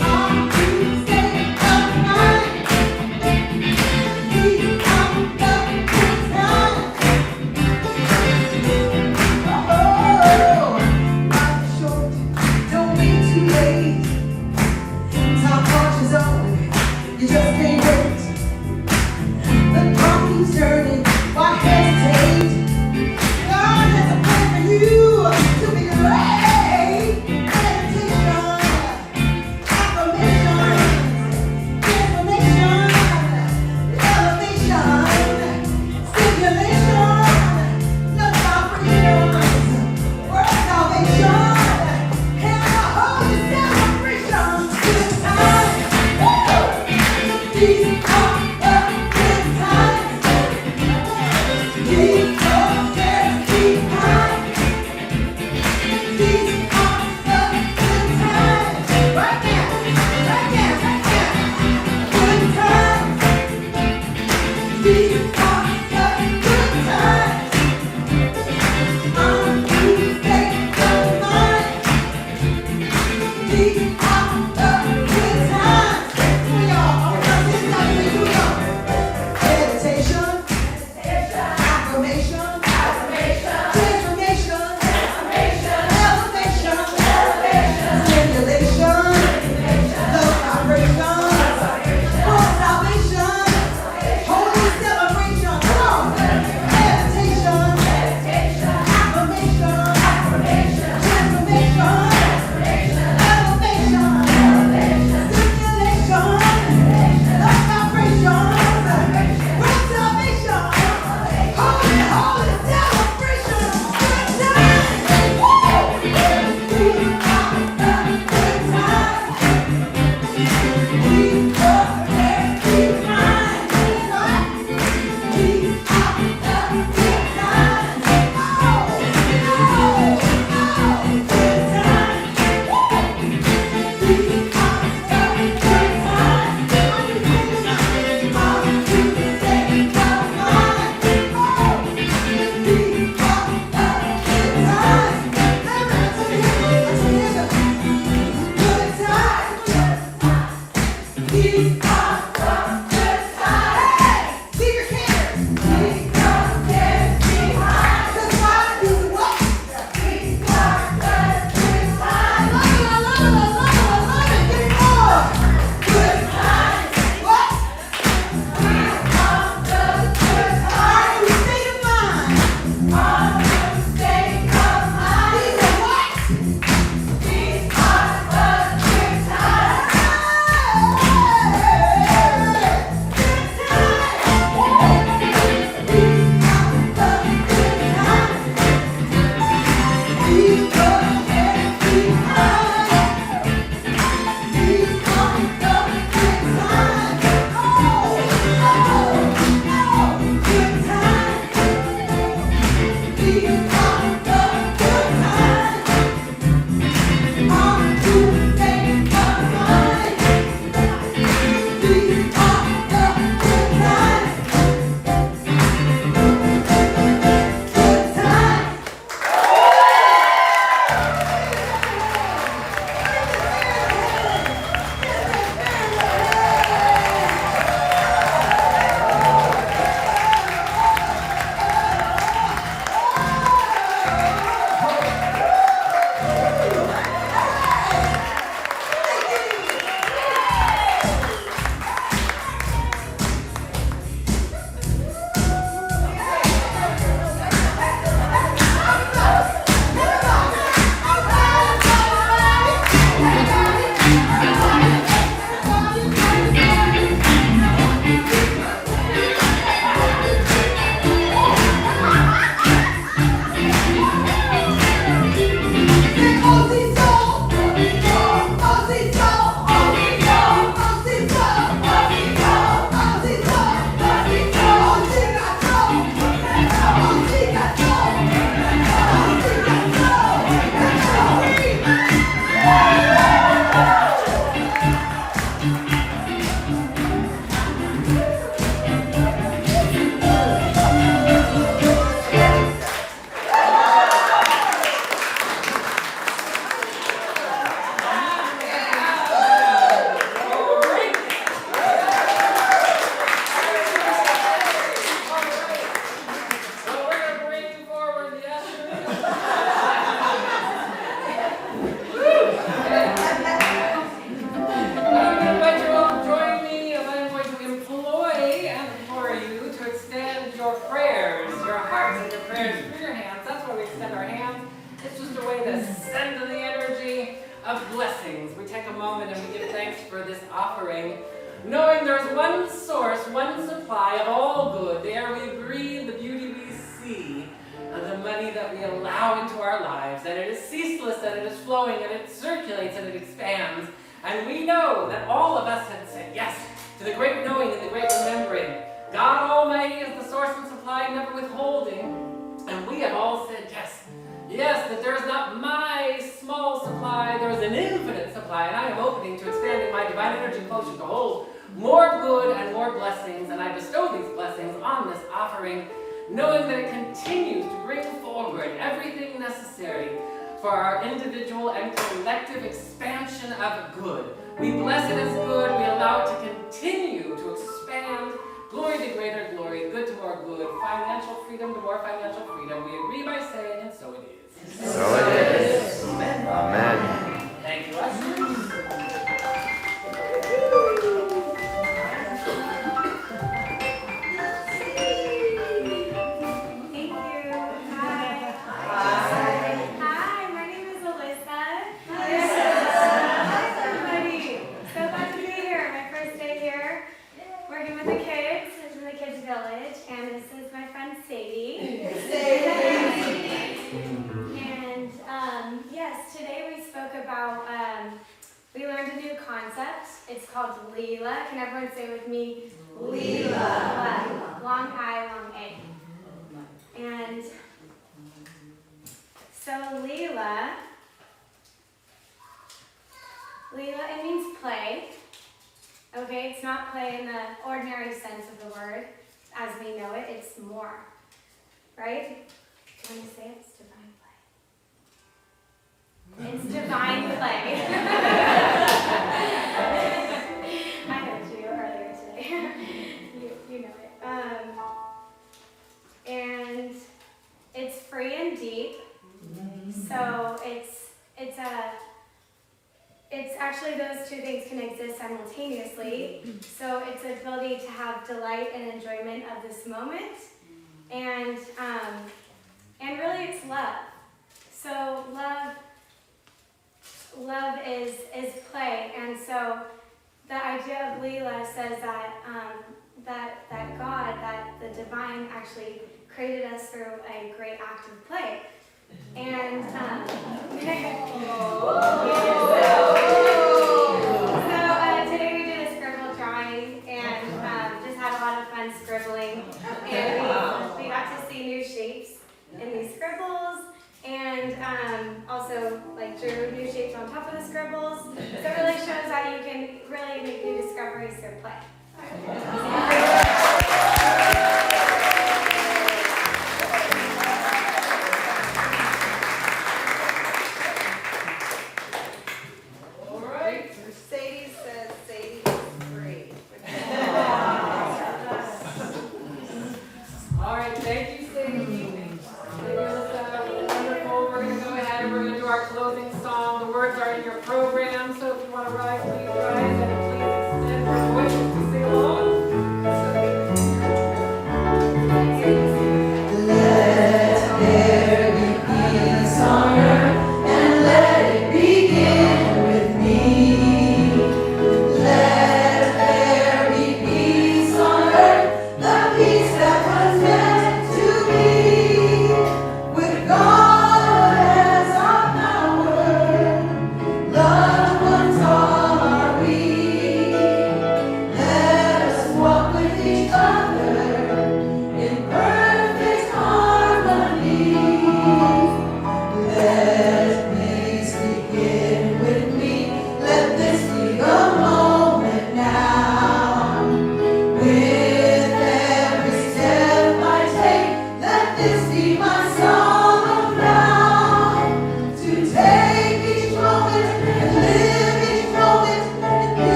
All to save the mind. These are the good times. Oh, life is short, don't be too late. Time marches on, you just can't wait. The clock keeps turning, why hesitate? God has a plan for you to be great. Meditation, affirmation, transformation, elevation, stimulation, love vibrations, world salvation, and a holy celebration. Good times. These are the good times. Leave your cares behind. These are the good times. Right now, right now, right now. Good times. These are the good times. On Tuesday, the mind. These are the good times. Here we are. Here we go. Meditation, affirmation, transformation, elevation, stimulation, love vibration, full salvation, holy celebration. Come on. Meditation, affirmation, transformation, elevation, blessings. We take a moment and we give thanks for this offering, knowing there's one source, one supply of all good. The air we breathe, the beauty we see, and the money that we allow into our lives. And it is ceaseless, and it is flowing, and it circulates, and it expands. And we know that all of us have said yes to the great knowing and the great remembering. God Almighty is the source and supply, never withholding. And we have all said yes. Yes, that there is not my small supply, there is an infinite supply, and I am opening to expanding my divine energy quotient to hold more good and more blessings, and I bestow these blessings on this offering, knowing that it continues to bring forward everything necessary for our individual and collective expansion of good. We bless it as good, we allow it to continue to expand, glory to greater glory, good to more good, financial freedom to more financial freedom. We agree by saying, and so it is. So it is. Amen. Amen. Thank you, ushers. Thank you. Hi. Hi, my name is Alyssa. Hi, everybody. So glad to be here. My first day here, working with the kids in the kids' village, and this is my friend Sadie. And yes, today we spoke about, we learned a new concept. It's called Leela. Can everyone say with me? Leela. Long I, long A. And so Leela, it means play. Okay, it's not play in the ordinary sense of the word as we know it. It's more, right? Can you say it? It's divine play. It's divine play. I heard you earlier today. you know it. And it's free and deep. So it's actually those two things can exist simultaneously. So it's the ability to have delight and enjoyment of this moment, and really it's love. So love is play, and so the idea of Leela says that that God, that the divine actually created us through a great act of play. And today we did a scribble drawing and just had a lot of fun scribbling, and we got to see new shapes in these scribbles, and also like drew new shapes on top of the scribbles. So it really shows that you can really make new discoveries through play. Sadie says Sadie is free. All right, thank you, Sadie. It was wonderful. We're going to go ahead and we're going to do our closing song. The words are in your program, so if you want to rise, please rise, and please extend your voices to sing along. Let there be peace on earth, and let it begin with me. Let there be peace on earth, the peace that was meant to be. With God as our power, loved ones all are we.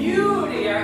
you, dear